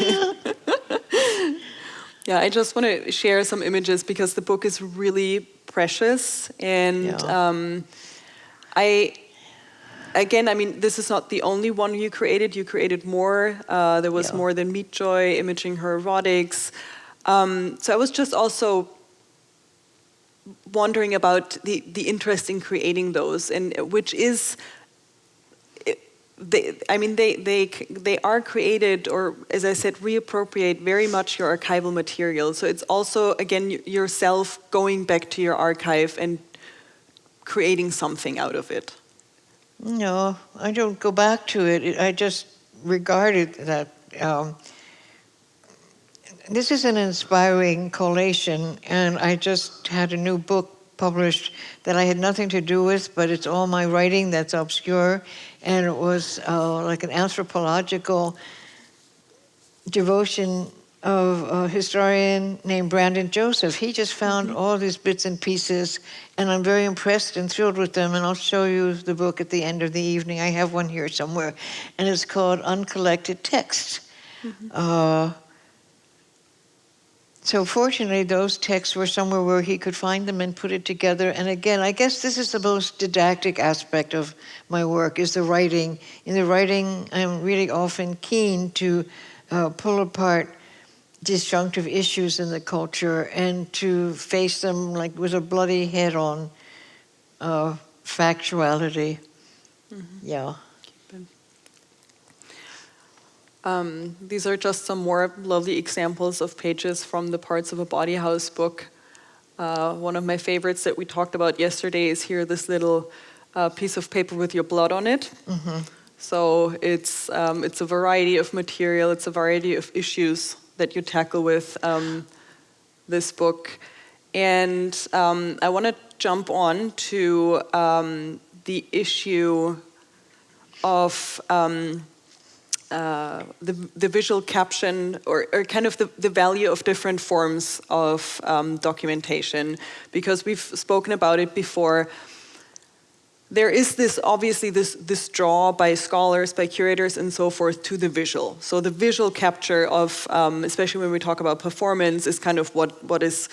Speaker 3: Yeah, I just want to share some images because the book is really precious. And I mean, this is not the only one you created. You created more. There was more than Meat Joy, Imaging Her Erotics. So I was just also wondering about the interest in creating those, and which is, they are created, or as I said, reappropriate very much your archival material. So it's also, again, yourself going back to your archive and creating something out of it.
Speaker 2: No, I don't go back to it. I just regarded that. This is an inspiring collation, and I just had a new book published that I had nothing to do with, but it's all my writing that's obscure, and it was like an anthropological devotion of a historian named Brandon Joseph. He just found all these bits and pieces, and I'm very impressed and thrilled with them, and I'll show you the book at the end of the evening. I have one here somewhere, and it's called Uncollected Texts. So fortunately, those texts were somewhere where he could find them and put it together. And again, I guess this is the most didactic aspect of my work, is the writing. In the writing, I'm really often keen to pull apart disjunctive issues in the culture and to face them like with a bloody head-on factuality. Yeah.
Speaker 3: These are just some more lovely examples of pages from the Parts of a Body House book. One of my favorites that we talked about yesterday is here, this little piece of paper with your blood on it. So it's a variety of material, it's a variety of issues that you tackle with this book. And I want to jump on to the issue of the visual caption, or kind of the value of different forms of documentation, because we've spoken about it before. There is this, obviously, this draw by scholars, by curators and so forth to the visual. So the visual capture of, especially when we talk about performance, is kind of what is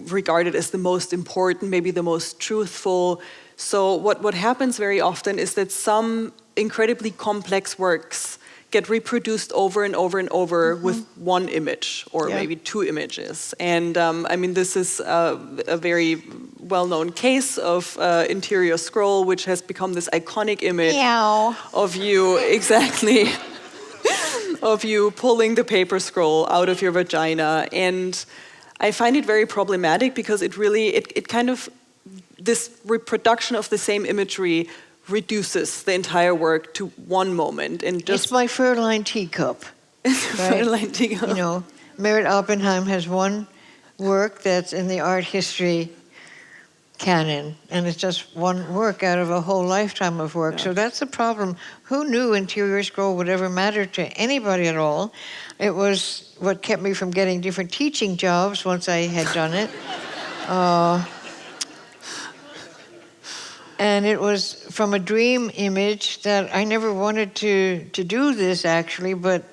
Speaker 3: regarded as the most important, maybe the most truthful. So what happens very often is that some incredibly complex works get reproduced over and over and over with one image, or maybe two images. And I mean, this is a very well-known case of Interior Scroll, which has become this iconic image of you, exactly, of you pulling the paper scroll out of your vagina. And I find it very problematic because it really, it kind of, this reproduction of the same imagery reduces the entire work to one moment. And just
Speaker 2: it's my fur-lined teacup.
Speaker 3: Fur-lined teacup.
Speaker 2: You know, Merritt Oppenheim has one work that's in the art history canon, and it's just one work out of a whole lifetime of work. So that's the problem. Who knew Interior Scroll would ever matter to anybody at all? It was what kept me from getting different teaching jobs once I had done it. And it was from a dream image that I never wanted to do this, actually, but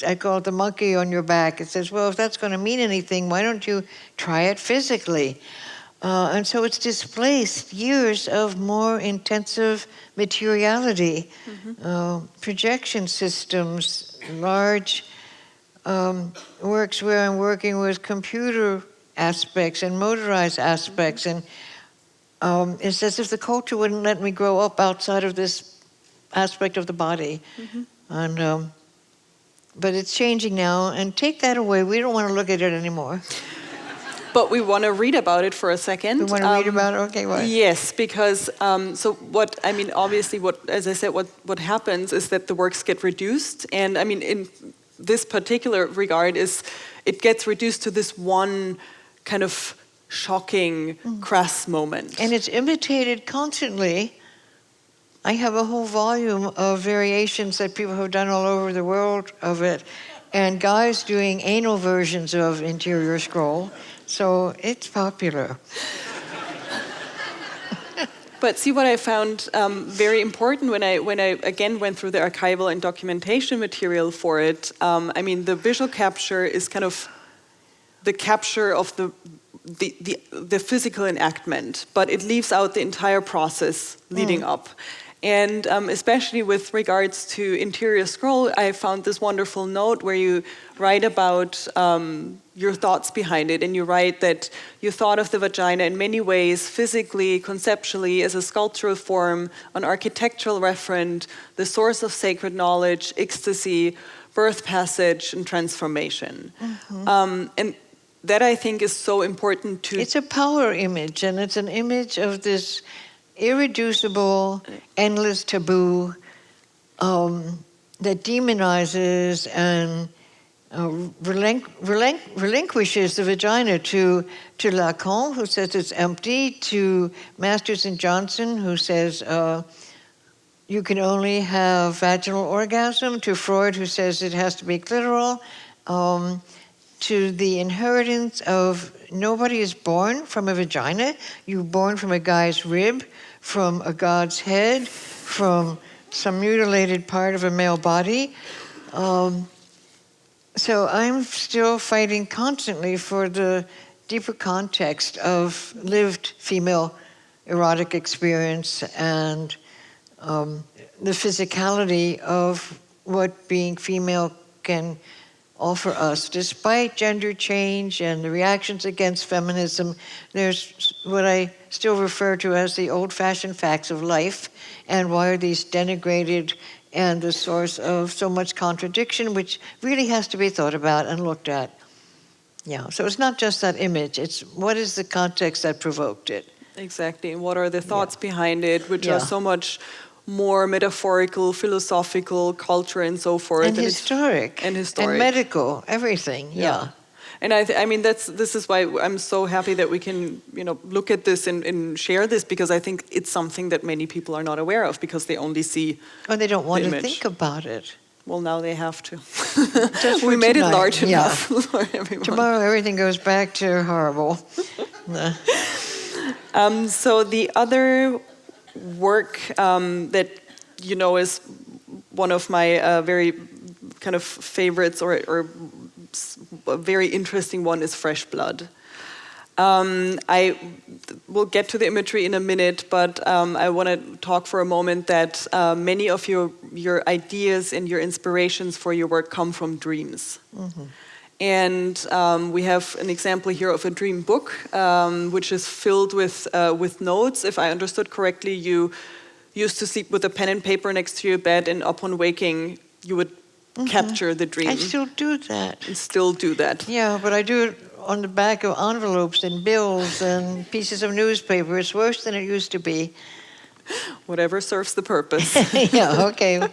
Speaker 2: I call it the monkey on your back. It says, well, if that's going to mean anything, why don't you try it physically? And so it's displaced years of more intensive materiality, projection systems, large works where I'm working with computer aspects and motorized aspects, and it's as if the culture wouldn't let me grow up outside of this aspect of the body. And but it's changing now, and take that away. We don't want to look at it anymore.
Speaker 3: But we want to read about it for a second.
Speaker 2: We want to read about it? Okay, why?
Speaker 3: Yes, because obviously as I said, what happens is that the works get reduced. And I mean, in this particular regard, it gets reduced to this one kind of shocking, crass moment.
Speaker 2: And it's imitated constantly. I have a whole volume of variations that people have done all over the world of it, and guys doing anal versions of interior scroll. So it's popular.
Speaker 3: But see, what I found very important when I again went through the archival and documentation material for it, I mean, the visual capture is kind of the capture of the physical enactment, but it leaves out the entire process leading up. And especially with regards to interior scroll, I found this wonderful note where you write about your thoughts behind it, and you write that you thought of the vagina in many ways, physically, conceptually, as a sculptural form, an architectural referent, the source of sacred knowledge, ecstasy, birth passage, and transformation. And that, I think, is so important to...
Speaker 2: It's a power image, and it's an image of this irreducible, endless taboo that demonizes and relinquishes the vagina to Lacan, who says it's empty, to Masters and Johnson, who says you can only have vaginal orgasm, to Freud, who says it has to be clitoral, to the inheritance of nobody is born from a vagina. You're born from a guy's rib, from a god's head, from some mutilated part of a male body. So I'm still fighting constantly for the deeper context of lived female erotic experience and the physicality of what being female can offer us. Despite gender change and the reactions against feminism, there's what I still refer to as the old-fashioned facts of life, and why are these denigrated and the source of so much contradiction, which really has to be thought about and looked at. Yeah, so it's not just that image, it's what is the context that provoked it.
Speaker 3: Exactly, and what are the thoughts behind it, which are so much more metaphorical, philosophical, culture, and so forth.
Speaker 2: And historic. And medical, everything,
Speaker 3: And I mean, this is why I'm so happy that we can, look at this and share this, because I think it's something that many people are not aware of, because they only see
Speaker 2: or they don't want to think about it.
Speaker 3: Well, now they have to.
Speaker 2: We
Speaker 3: made it large enough for everyone.
Speaker 2: Tomorrow everything goes back to horrible.
Speaker 3: So the other work that is one of my very kind of favorites, or a very interesting one, is Fresh Blood. I will get to the imagery in a minute, but I want to talk for a moment that many of your ideas and your inspirations for your work come from dreams. And we have an example here of a dream book, which is filled with notes. If I understood correctly, you used to sleep with a pen and paper next to your bed, and upon waking, you would capture the dream.
Speaker 2: I still do that.
Speaker 3: And still do that.
Speaker 2: Yeah, but I do it on the back of envelopes and bills and pieces of newspaper. It's worse than it used to be.
Speaker 3: Whatever serves the purpose.
Speaker 2: Yeah, okay.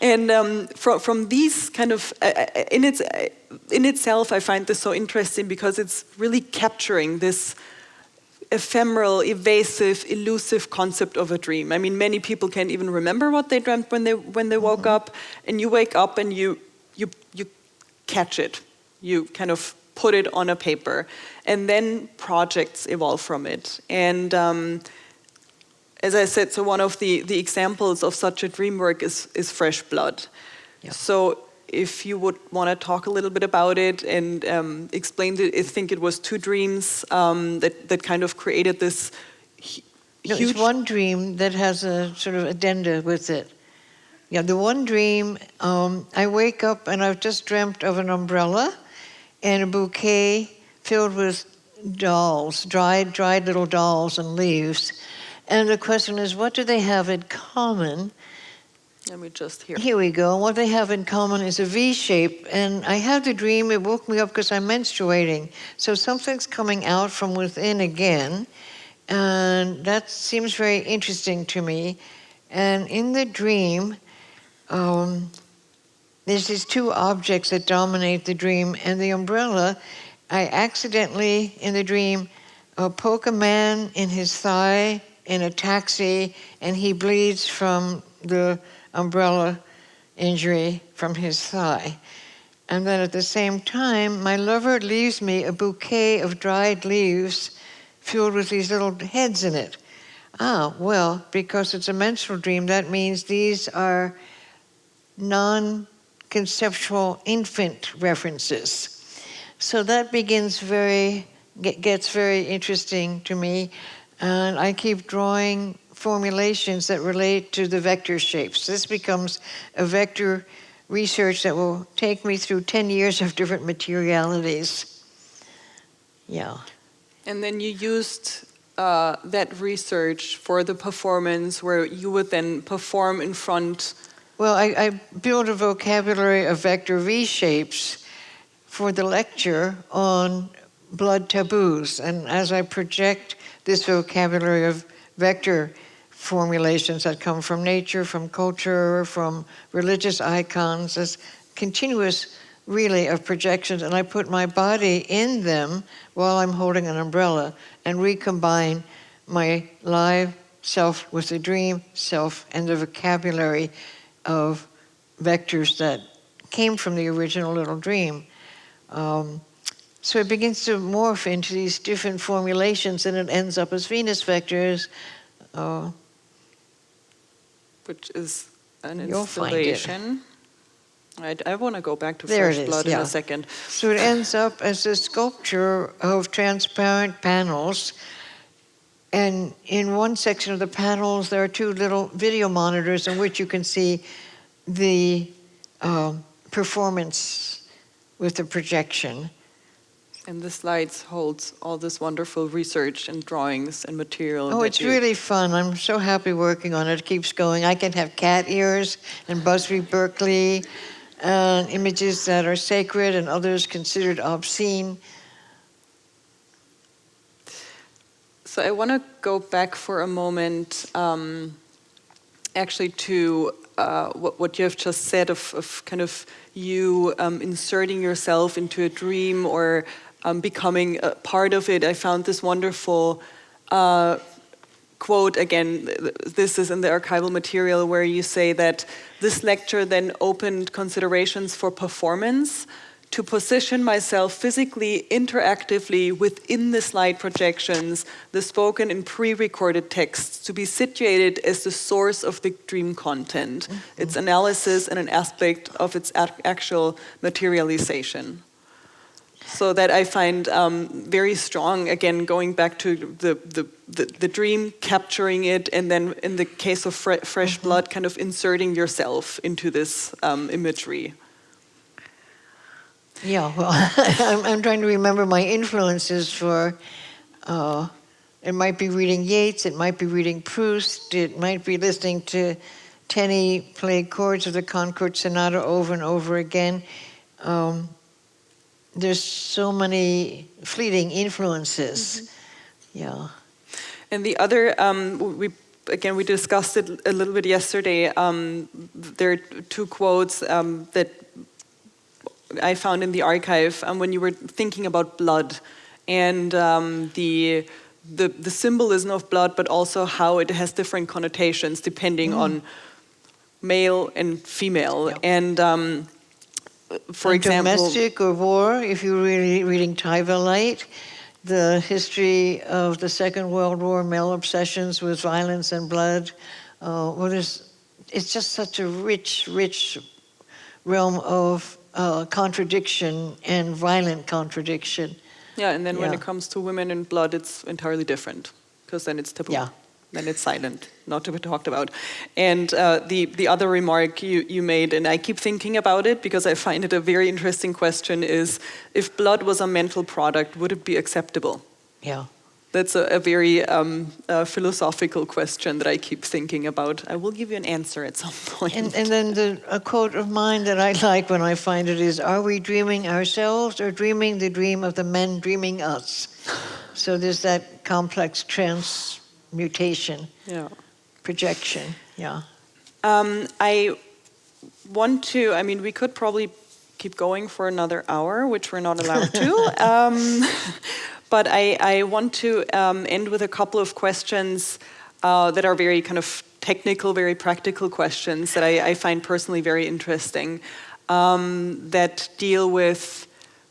Speaker 3: And from these kind of, in itself, I find this so interesting, because it's really capturing this ephemeral, evasive, elusive concept of a dream. I mean, many people can't even remember what they dreamt when they woke up, and you wake up and you catch it. You kind of put it on a paper, and then projects evolve from it. And as I said, so one of the examples of such a dream work is fresh blood.
Speaker 2: Yeah.
Speaker 3: So if you would want to talk a little bit about it and explain it, I think it was 2 dreams that kind of created this
Speaker 2: No,
Speaker 3: huge...
Speaker 2: it's one dream that has a sort of addenda with it. Yeah, the one dream, I wake up and I've just dreamt of an umbrella and a bouquet filled with dolls, dried little dolls and leaves. And the question is, what do they have in common?
Speaker 3: Let me just hear.
Speaker 2: Here we go. What they have in common is a V shape. And I had the dream, it woke me up because I'm menstruating. So something's coming out from within again. And that seems very interesting to me. And in the dream, there's these 2 objects that dominate the dream. And the umbrella, I accidentally, in the dream, poke a man in his thigh in a taxi, and he bleeds from the umbrella injury from his thigh. And then at the same time, my lover leaves me a bouquet of dried leaves filled with these little heads in it. Ah, well, because it's a menstrual dream, that means these are non-conceptual infant references. So that gets very interesting to me, and I keep drawing formulations that relate to the vector shapes. This becomes a vector research that will take me through 10 years of different materialities. Yeah.
Speaker 3: And then you used that research for the performance where you would then perform in front.
Speaker 2: Well, I built a vocabulary of vector V shapes for the lecture on blood taboos. And as I project this vocabulary of vector formulations that come from nature, from culture, from religious icons, as continuous relay of projections, and I put my body in them while I'm holding an umbrella and recombine my live self with the dream self and the vocabulary of vectors that came from the original little dream. So it begins to morph into these different formulations, and it ends up as Venus vectors.
Speaker 3: Which is an
Speaker 2: You'll find it.
Speaker 3: installation. I want to go back to
Speaker 2: There
Speaker 3: fresh
Speaker 2: it is,
Speaker 3: blood in
Speaker 2: yeah.
Speaker 3: a second.
Speaker 2: So it ends up as a sculpture of transparent panels. And in one section of the panels, there are 2 little video monitors in which you can see the performance with the projection.
Speaker 3: And the slides holds all this wonderful research and drawings and material.
Speaker 2: Oh, it's really fun. I'm so happy working on it. It keeps going. I can have cat ears and Busby Berkeley, images that are sacred and others considered obscene.
Speaker 3: So I want to go back for a moment actually to what you have just said of kind of you inserting yourself into a dream or becoming a part of it. I found this wonderful quote, again, this is in the archival material, where you say that this lecture then opened considerations for performance, to position myself physically, interactively within the slide projections, the spoken and pre-recorded texts, to be situated as the source of the dream content, its analysis and an aspect of its actual materialization. So that I find very strong, again, going back to the dream, capturing it, and then in the case of fresh blood, kind of inserting yourself into this imagery.
Speaker 2: Yeah, well, I'm trying to remember my influences for, it might be reading Yeats, it might be reading Proust, it might be listening to Tenney play chords of the Concord Sonata over and over again. There's so many fleeting influences. Yeah.
Speaker 3: And the other, we discussed it a little bit yesterday. There are 2 quotes that I found in the archive when you were thinking about blood and the symbolism of blood, but also how it has different connotations depending on male and female. Yeah. And for example,
Speaker 2: domestic or war, if you're really reading Tyvalite, the history of the Second World War, male obsessions with violence and blood. It's just such a rich, rich realm of contradiction and violent contradiction.
Speaker 3: Yeah, and then when
Speaker 2: Yeah.
Speaker 3: it comes to women and blood, it's entirely different, because then it's taboo.
Speaker 2: Yeah.
Speaker 3: Then it's silent, not to be talked about. And the other remark you made, and I keep thinking about it because I find it a very interesting question, is if blood was a mental product, would it be acceptable?
Speaker 2: Yeah.
Speaker 3: That's a very philosophical question that I keep thinking about. I will give you an answer at some point.
Speaker 2: And then a quote of mine that I like when I find it is, are we dreaming ourselves or dreaming the dream of the men dreaming us? So there's that complex transmutation, projection, yeah.
Speaker 3: I want to, I mean, we could probably keep going for another hour, which we're not allowed to. But I want to end with a couple of questions that are very kind of technical, very practical questions that I find personally very interesting, that deal with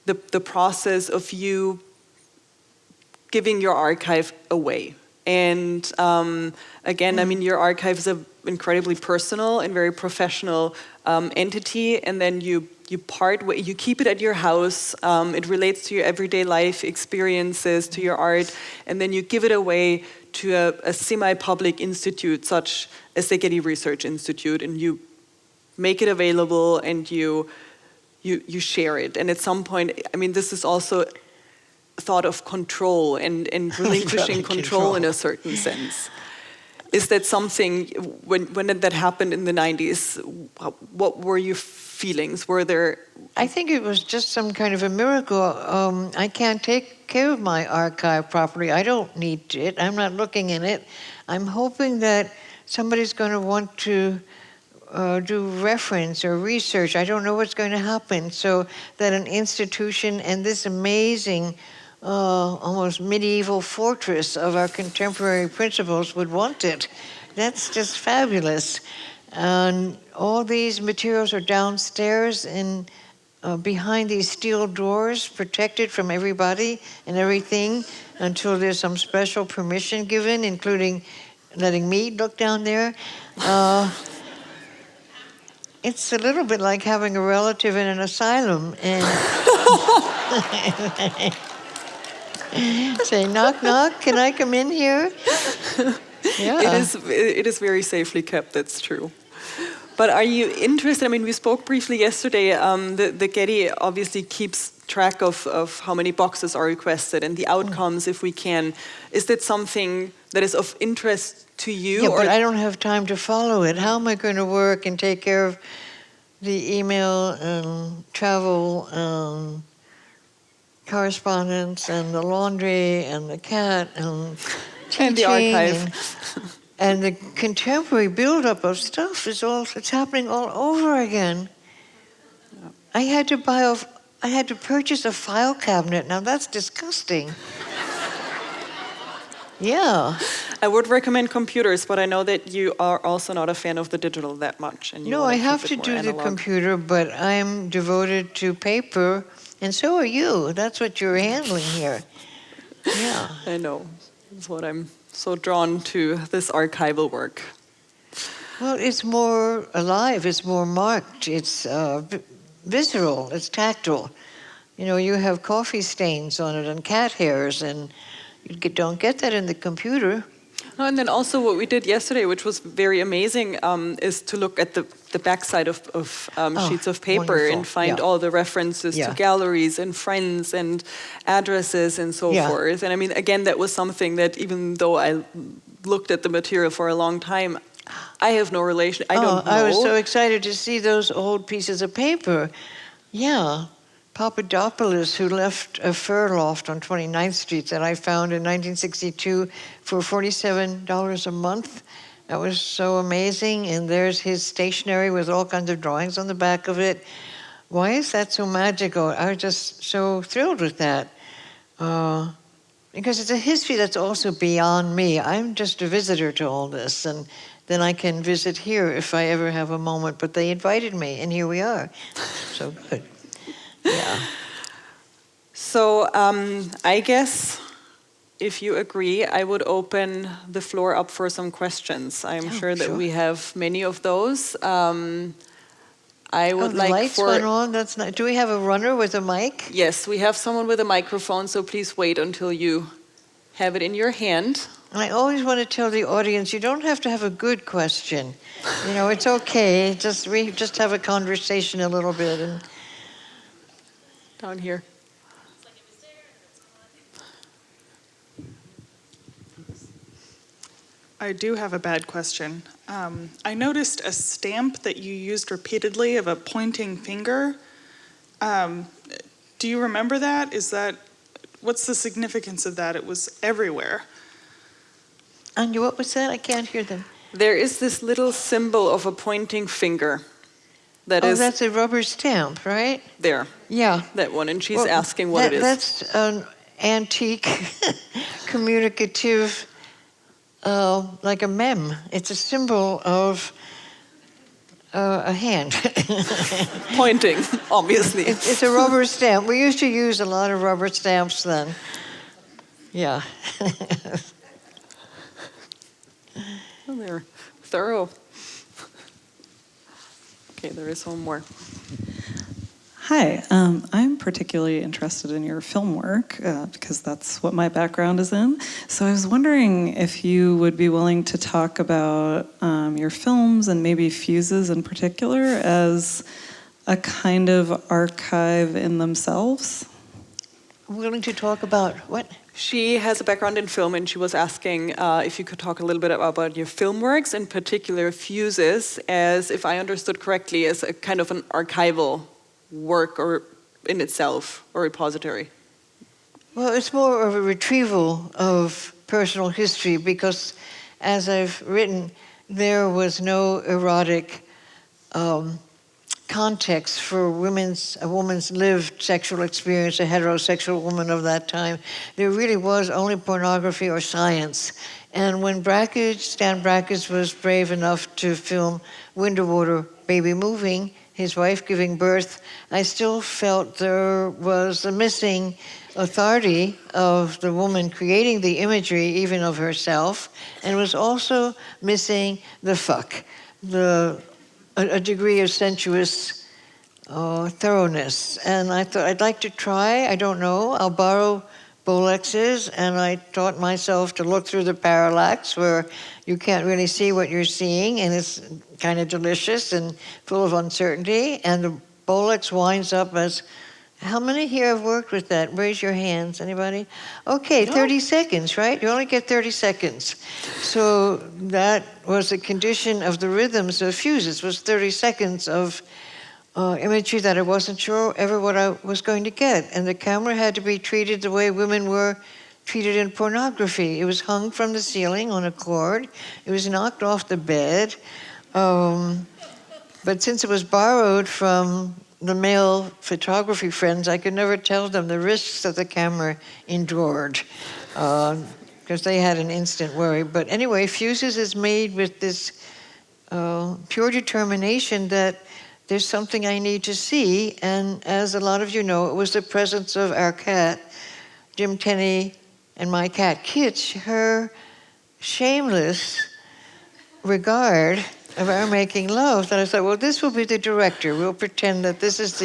Speaker 3: the process of you giving your archive away. And again, I mean, your archive is an incredibly personal and very professional entity, and then you keep it at your house. It relates to your everyday life experiences, to your art, and then you give it away to a semi-public institute such as the Getty Research Institute, and you make it available and you share it. And at some point, I mean, this is also thought of control and relinquishing control in a certain sense. Is that something, when that happened in the 90s, what were your feelings? Were there...
Speaker 2: I think it was just some kind of a miracle. I can't take care of my archive properly. I don't need it. I'm not looking in it. I'm hoping that somebody's going to want to do reference or research. I don't know what's going to happen. So that an institution and this amazing almost medieval fortress of our contemporary principles would want it. That's just fabulous. And all these materials are downstairs and behind these steel doors, protected from everybody and everything until there's some special permission given, including letting me look down there. It's a little bit like having a relative in an asylum and say, knock, knock, can I come in here? Yeah.
Speaker 3: It is very safely kept, that's true. But are you interested, I mean, we spoke briefly yesterday, the Getty obviously keeps track of how many boxes are requested and the outcomes if we can. Is that something that is of interest to you?
Speaker 2: Yeah, but I don't have time to follow it. How am I going to work and take care of the email and travel and correspondence and the laundry and the cat and teaching
Speaker 3: and the archive?
Speaker 2: And the contemporary buildup of stuff it's happening all over again. Yeah. I had to purchase a file cabinet. Now that's disgusting. Yeah.
Speaker 3: I would recommend computers, but I know that you are also not a fan of the digital that much. And you
Speaker 2: no, I have to do the computer, but I'm devoted to paper, and so are you. That's what you're handling here. Yeah.
Speaker 3: I know. That's what I'm so drawn to, this archival work.
Speaker 2: Well, it's more alive, it's more marked, it's visceral, it's tactile. You know, you have coffee stains on it and cat hairs, and you don't get that in the computer.
Speaker 3: No, and then also what we did yesterday, which was very amazing, is to look at the backside of sheets of paper
Speaker 2: wonderful.
Speaker 3: and find
Speaker 2: Yeah.
Speaker 3: all the references to galleries and friends and addresses and so forth. And I mean, again, that was something that even though I looked at the material for a long time, I have no relation. I don't know.
Speaker 2: I was so excited to see those old pieces of paper. Yeah. Papadopoulos, who left a fur loft on 29th Street that I found in 1962 for $47 a month. That was so amazing. And there's his stationery with all kinds of drawings on the back of it. Why is that so magical? I was just so thrilled with that. Because it's a history that's also beyond me. I'm just a visitor to all this. And then I can visit here if I ever have a moment. But they invited me, and here we are. So good. Yeah.
Speaker 3: So I guess, if you agree, I would open the floor up for some questions. I'm sure that we have many of those. I would
Speaker 2: the
Speaker 3: like
Speaker 2: lights went on. That's not. Do we have a runner with a mic?
Speaker 3: Yes, we have someone with a microphone, so please wait until you have it in your hand.
Speaker 2: I always want to tell the audience, you don't have to have a good question. You know, it's okay. We just have a conversation a little bit. And
Speaker 3: down here.
Speaker 4: I do have a bad question. I noticed a stamp that you used repeatedly of a pointing finger. Do you remember that? What's the significance of that? It was everywhere.
Speaker 2: Anja, what was that? I can't hear them.
Speaker 3: There is this little symbol of a pointing finger.
Speaker 2: That's a rubber stamp, right?
Speaker 3: There.
Speaker 2: Yeah.
Speaker 3: That one, and she's asking what it is.
Speaker 2: That's an antique, communicative, like a mem. It's a symbol of a hand.
Speaker 3: Pointing, obviously.
Speaker 2: It's a rubber stamp. We used to use a lot of rubber stamps then. Yeah.
Speaker 3: Oh, they're thorough. Okay, there is one more.
Speaker 5: Hi, I'm particularly interested in your film work because that's what my background is in. So I was wondering if you would be willing to talk about your films and maybe Fuses in particular as a kind of archive in themselves.
Speaker 2: Willing to talk about what?
Speaker 3: She has a background in film, and she was asking if you could talk a little bit about your film works, in particular Fuses, as, if I understood correctly, as a kind of an archival work or in itself, or repository.
Speaker 2: Well, it's more of a retrieval of personal history because, as I've written, there was no erotic context for a woman's lived sexual experience, a heterosexual woman of that time. There really was only pornography or science. And when Stan Brakhage was brave enough to film Window Water Baby Moving, his wife giving birth, I still felt there was a missing authority of the woman creating the imagery, even of herself, and was also missing the fuck, a degree of sensuous thoroughness. And I thought, I'd like to try, I don't know, I'll borrow Bolex's, and I taught myself to look through the parallax where you can't really see what you're seeing, and it's kind of delicious and full of uncertainty. And the Bolex winds up as, how many here have worked with that? Raise your hands, anybody? Okay, 30 seconds, right? You only get 30 seconds. So that was a condition of the rhythms of Fuses, was 30 seconds of imagery that I wasn't sure ever what I was going to get. And the camera had to be treated the way women were treated in pornography. It was hung from the ceiling on a cord. It was knocked off the bed. But since it was borrowed from the male photography friends, I could never tell them the risks that the camera endured because they had an instant worry. But anyway, Fuses is made with this pure determination that there's something I need to see. And as a lot of you know, it was the presence of our cat, Jim Tenney, and my cat, Kitsch, her shameless regard of our making love, that I thought, well, this will be the director. We'll pretend that this is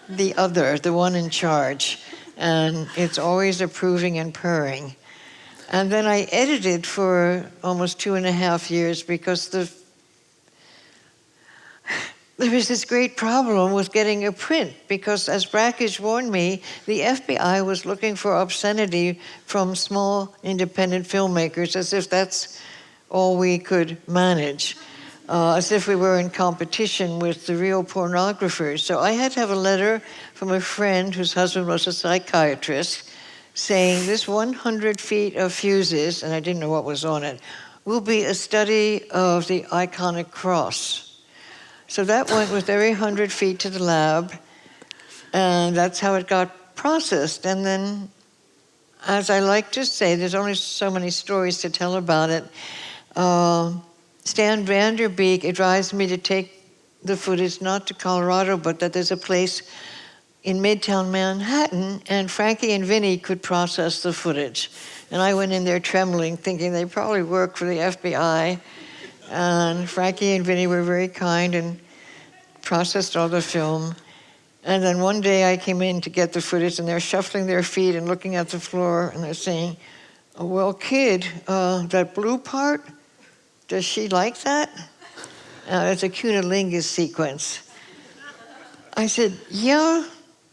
Speaker 2: the other, the one in charge. And it's always approving and purring. And then I edited for almost 2.5 years because there was this great problem with getting a print because, as Brakhage warned me, the FBI was looking for obscenity from small independent filmmakers as if that's all we could manage, as if we were in competition with the real pornographers. So I had to have a letter from a friend whose husband was a psychiatrist saying this 100 feet of Fuses, and I didn't know what was on it, will be a study of the iconic cross. So that went with every 100 feet to the lab, and that's how it got processed. And then, as I like to say, there's only so many stories to tell about it. Stan Vanderbeek advised me to take the footage not to Colorado, but that there's a place in Midtown Manhattan, and Frankie and Vinny could process the footage. And I went in there trembling, thinking they probably work for the FBI. And Frankie and Vinny were very kind and processed all the film. And then one day I came in to get the footage, and they're shuffling their feet and looking at the floor, and they're saying, "Oh, well, kid, that blue part, does she like that?" It's a cunnilingus sequence. I said, "Yeah,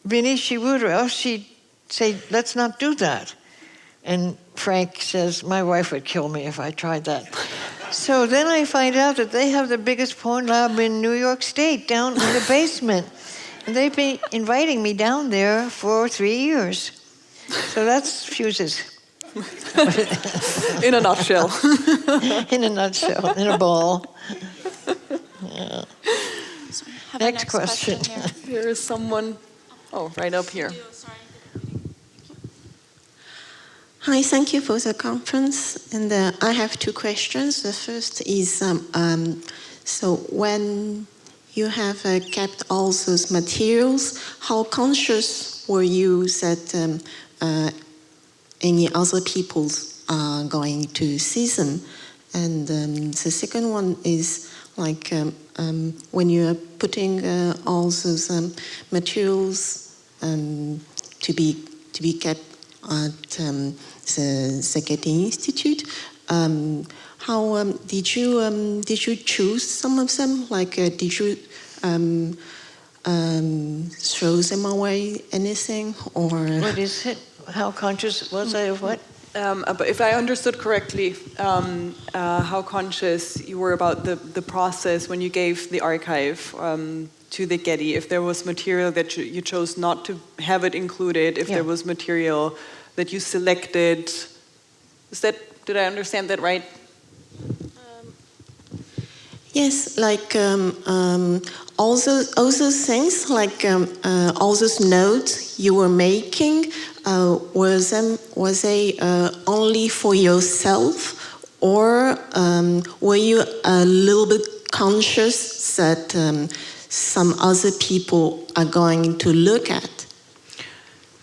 Speaker 2: Vinny, she would, or else she'd say, let's not do that." And Frank says, "My wife would kill me if I tried that." So then I find out that they have the biggest porn lab in New York State, down in the basement. And they've been inviting me down there for 3 years. So that's Fuses.
Speaker 3: In a nutshell.
Speaker 2: In a nutshell, in a ball. Yeah. Next question.
Speaker 3: There is someone, right up here.
Speaker 6: Hi, thank you for the conference. And I have 2 questions. The first is, so when you have kept all those materials, how conscious were you that any other people are going to see them? And the second one is, like, when you are putting all those materials to be kept at the Getty Institute, how did you choose some of them? Like, did you throw them away? Anything, or
Speaker 2: What is it? How conscious was I of what?
Speaker 3: But if I understood correctly, how conscious you were about the process when you gave the archive to the Getty, if there was material that you chose not to have it included, if there was material that you selected. Did I understand that right?
Speaker 6: yes, like all those things, like all those notes you were making, was they only for yourself, or were you a little bit conscious that some other people are going to look at?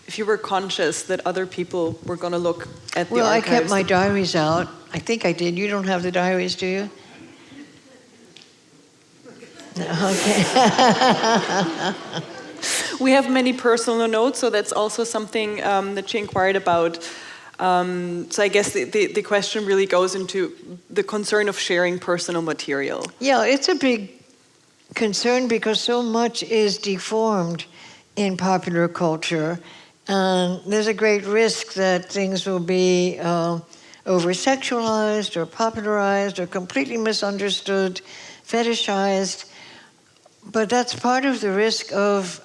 Speaker 3: If you were conscious that other people were going to look at the
Speaker 2: Well, I
Speaker 3: archives.
Speaker 2: kept my diaries out. I think I did. You don't have the diaries, do you? No, okay.
Speaker 3: We have many personal notes, so that's also something that she inquired about. So I guess the question really goes into the concern of sharing personal material.
Speaker 2: Yeah, it's a big concern because so much is deformed in popular culture. And there's a great risk that things will be over-sexualized or popularized or completely misunderstood, fetishized. But that's part of the risk of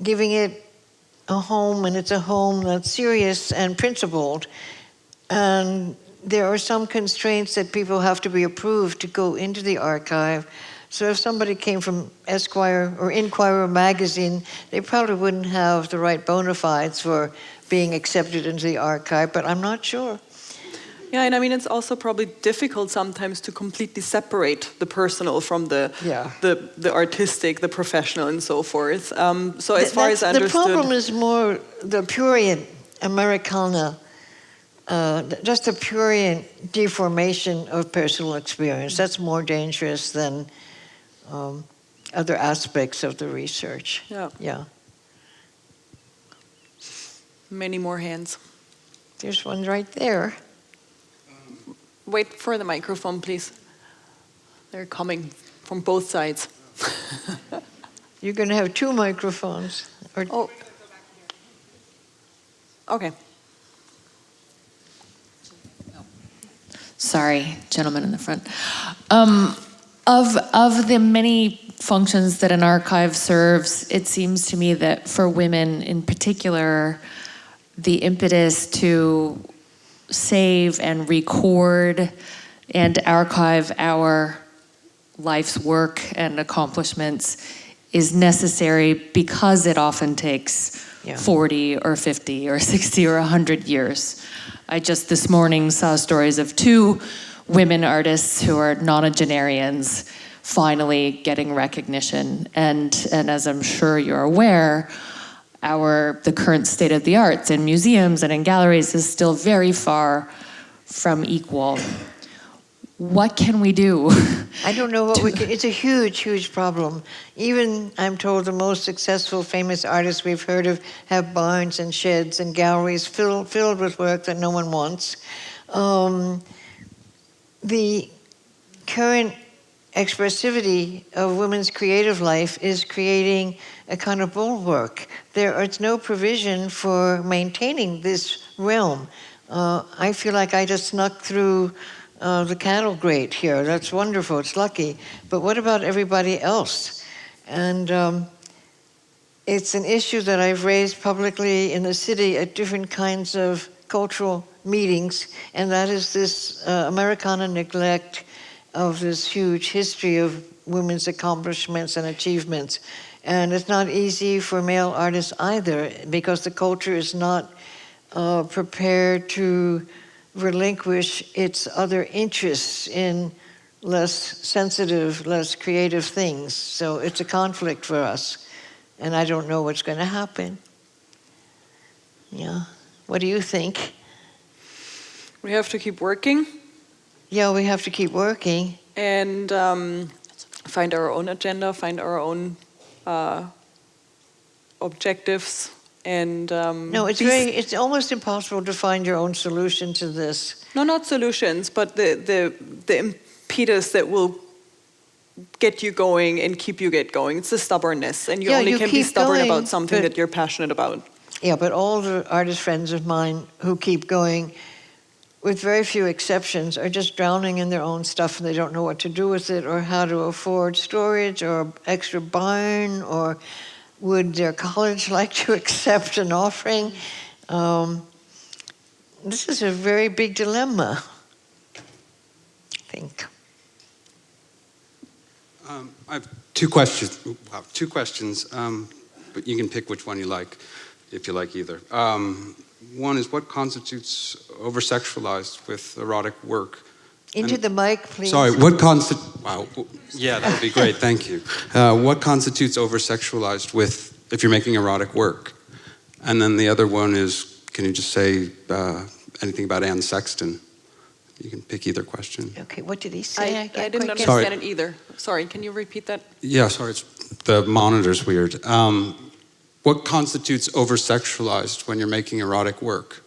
Speaker 2: giving it a home, and it's a home that's serious and principled. And there are some constraints that people have to be approved to go into the archive. So if somebody came from Esquire or Inquirer magazine, they probably wouldn't have the right bona fides for being accepted into the archive, but I'm not sure.
Speaker 3: Yeah, and I mean, it's also probably difficult sometimes to completely separate the personal from the artistic, the professional, and so forth. So as far as I understood...
Speaker 2: The problem is more the prurient Americana, just the prurient deformation of personal experience. That's more dangerous than other aspects of the research. Yeah.
Speaker 3: Many more hands.
Speaker 2: There's one right there.
Speaker 3: Wait for the microphone, please. They're coming from both sides.
Speaker 2: You're going to have 2 microphones.
Speaker 3: Oh. Okay.
Speaker 7: Sorry, gentleman in the front. Of the many functions that an archive serves, it seems to me that for women in particular, the impetus to save and record and archive our life's work and accomplishments is necessary because it often takes 40 or 50 or 60 or 100 years. I just this morning saw stories of 2 women artists who are nonagenarians finally getting recognition. And as I'm sure you're aware, the current state of the arts in museums and in galleries is still very far from equal. What can we do?
Speaker 2: I don't know what we can. It's a huge, huge problem. Even, I'm told, the most successful, famous artists we've heard of have barns and sheds and galleries filled with work that no one wants. The current expressivity of women's creative life is creating a kind of bulwark. There is no provision for maintaining this realm. I feel like I just snuck through the cattle grate here. That's wonderful, it's lucky. But what about everybody else? And it's an issue that I've raised publicly in the city at different kinds of cultural meetings, and that is this Americana neglect of this huge history of women's accomplishments and achievements. And it's not easy for male artists either, because the culture is not prepared to relinquish its other interests in less sensitive, less creative things. So it's a conflict for us, and I don't know what's going to happen. Yeah. What do you think?
Speaker 3: We have to keep working.
Speaker 2: Yeah, we have to keep working.
Speaker 3: And find our own agenda, find our own objectives, and
Speaker 2: no, it's almost impossible to find your own solution to this.
Speaker 3: No, not solutions, but the impetus that will get you going and keep you going. It's the stubbornness, and you only can be stubborn about something that you're passionate about.
Speaker 2: Yeah, but all the artist friends of mine who keep going, with very few exceptions, are just drowning in their own stuff, and they don't know what to do with it, or how to afford storage, or extra barn, or would their college like to accept an offering? This is a very big dilemma, I think.
Speaker 8: I have two questions. Wow, two questions, but you can pick which one you like, if you like either. One is, what constitutes over-sexualized with erotic work?
Speaker 2: Into the mic, please.
Speaker 8: Sorry, what constitutes... Wow, yeah, that would be great, thank you. What constitutes over-sexualized with, if you're making erotic work? And then the other one is, can you just say anything about Anne Sexton? You can pick either question.
Speaker 2: Okay, what did he say?
Speaker 3: I didn't understand it either. Sorry, can you repeat that?
Speaker 8: Yeah, sorry, the monitor's weird. What constitutes over-sexualized when you're making erotic work?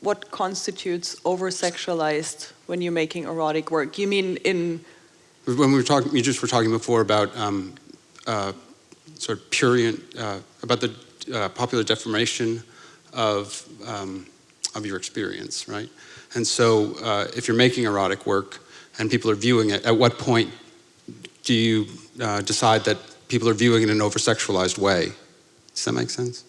Speaker 3: What constitutes over-sexualized when you're making erotic work? You mean in...
Speaker 8: When we were talking, you just were talking before about sort of prurient, about the popular defamation of your experience, right? And so if you're making erotic work and people are viewing it, at what point do you decide that people are viewing it in an over-sexualized way? Does that make sense?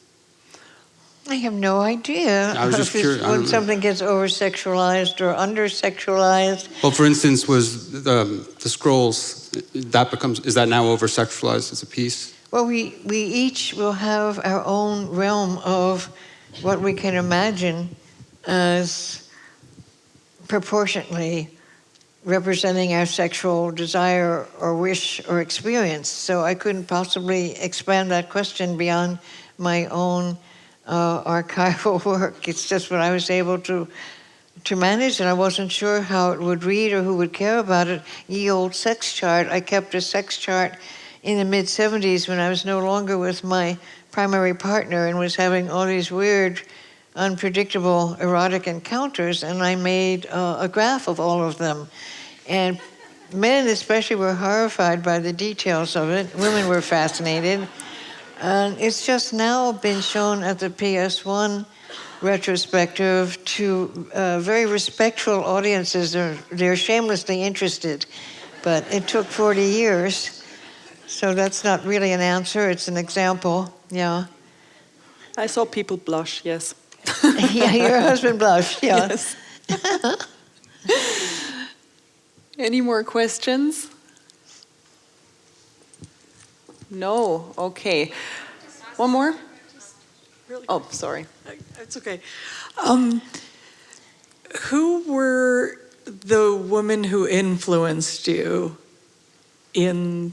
Speaker 2: I have no idea.
Speaker 8: I was just curious.
Speaker 2: When something gets over-sexualized or under-sexualized.
Speaker 8: Well, for instance, was the scrolls, is that now over-sexualized as a piece?
Speaker 2: Well, we each will have our own realm of what we can imagine as proportionately representing our sexual desire or wish or experience. So I couldn't possibly expand that question beyond my own archival work. It's just what I was able to manage, and I wasn't sure how it would read or who would care about it. Ye old sex chart. I kept a sex chart in the mid-'70s when I was no longer with my primary partner and was having all these weird, unpredictable erotic encounters, and I made a graph of all of them. And men especially were horrified by the details of it. Women were fascinated. And it's just now been shown at the PS1 retrospective to very respectful audiences. They're shamelessly interested. But it took 40 years. So that's not really an answer, it's an example, yeah.
Speaker 3: I saw people blush, yes.
Speaker 2: Yeah, your husband blushed, yeah.
Speaker 3: Yes. Any more questions? No, okay. One more? Oh, sorry.
Speaker 4: It's okay. Who were the women who influenced you
Speaker 9: in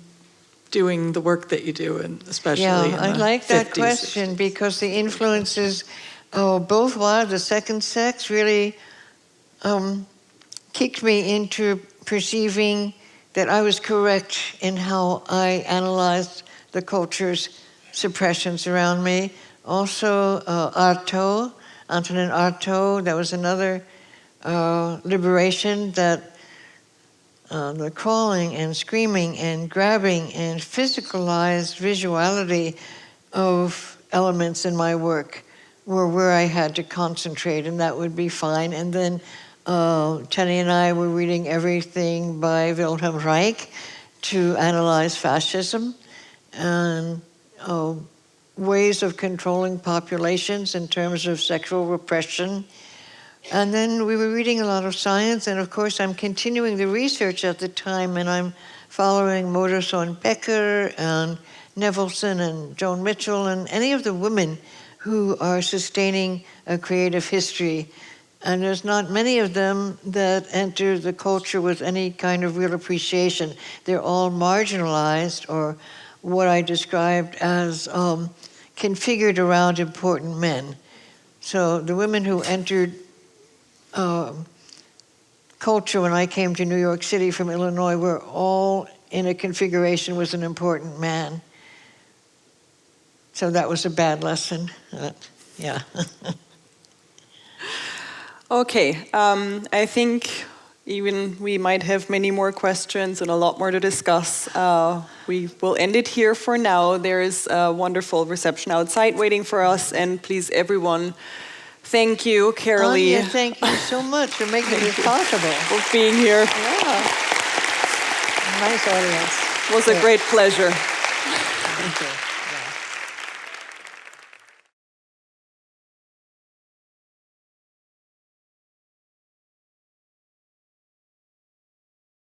Speaker 9: doing the work that you do, and especially in
Speaker 2: I
Speaker 9: the
Speaker 2: like that
Speaker 9: 50s,
Speaker 2: question
Speaker 9: 60s.
Speaker 2: because the influences, both Wild, the second sex, really kicked me into perceiving that I was correct in how I analyzed the culture's suppressions around me. Also, Artaud, Antonin Artaud, that was another liberation, that the crawling and screaming and grabbing and physicalized visuality of elements in my work were where I had to concentrate, and that would be fine. And then Tenny and I were reading everything by Wilhelm Reich to analyze fascism and ways of controlling populations in terms of sexual repression. And then we were reading a lot of science, and of course I'm continuing the research at the time, and I'm following Modersohn Becker and Nevelson and Joan Mitchell and any of the women who are sustaining a creative history. And there's not many of them that enter the culture with any kind of real appreciation. They're all marginalized, or what I described as configured around important men. So the women who entered culture when I came to New York City from Illinois were all in a configuration with an important man. So that was a bad lesson. Yeah.
Speaker 3: Okay, I think even we might have many more questions and a lot more to discuss. We will end it here for now. There is a wonderful reception outside waiting for us, and please, everyone, thank you, Carolee.
Speaker 2: Anja, thank you so much for making this possible.
Speaker 3: For being here.
Speaker 2: Yeah. Nice audience.
Speaker 3: It was a great pleasure.
Speaker 2: Thank you.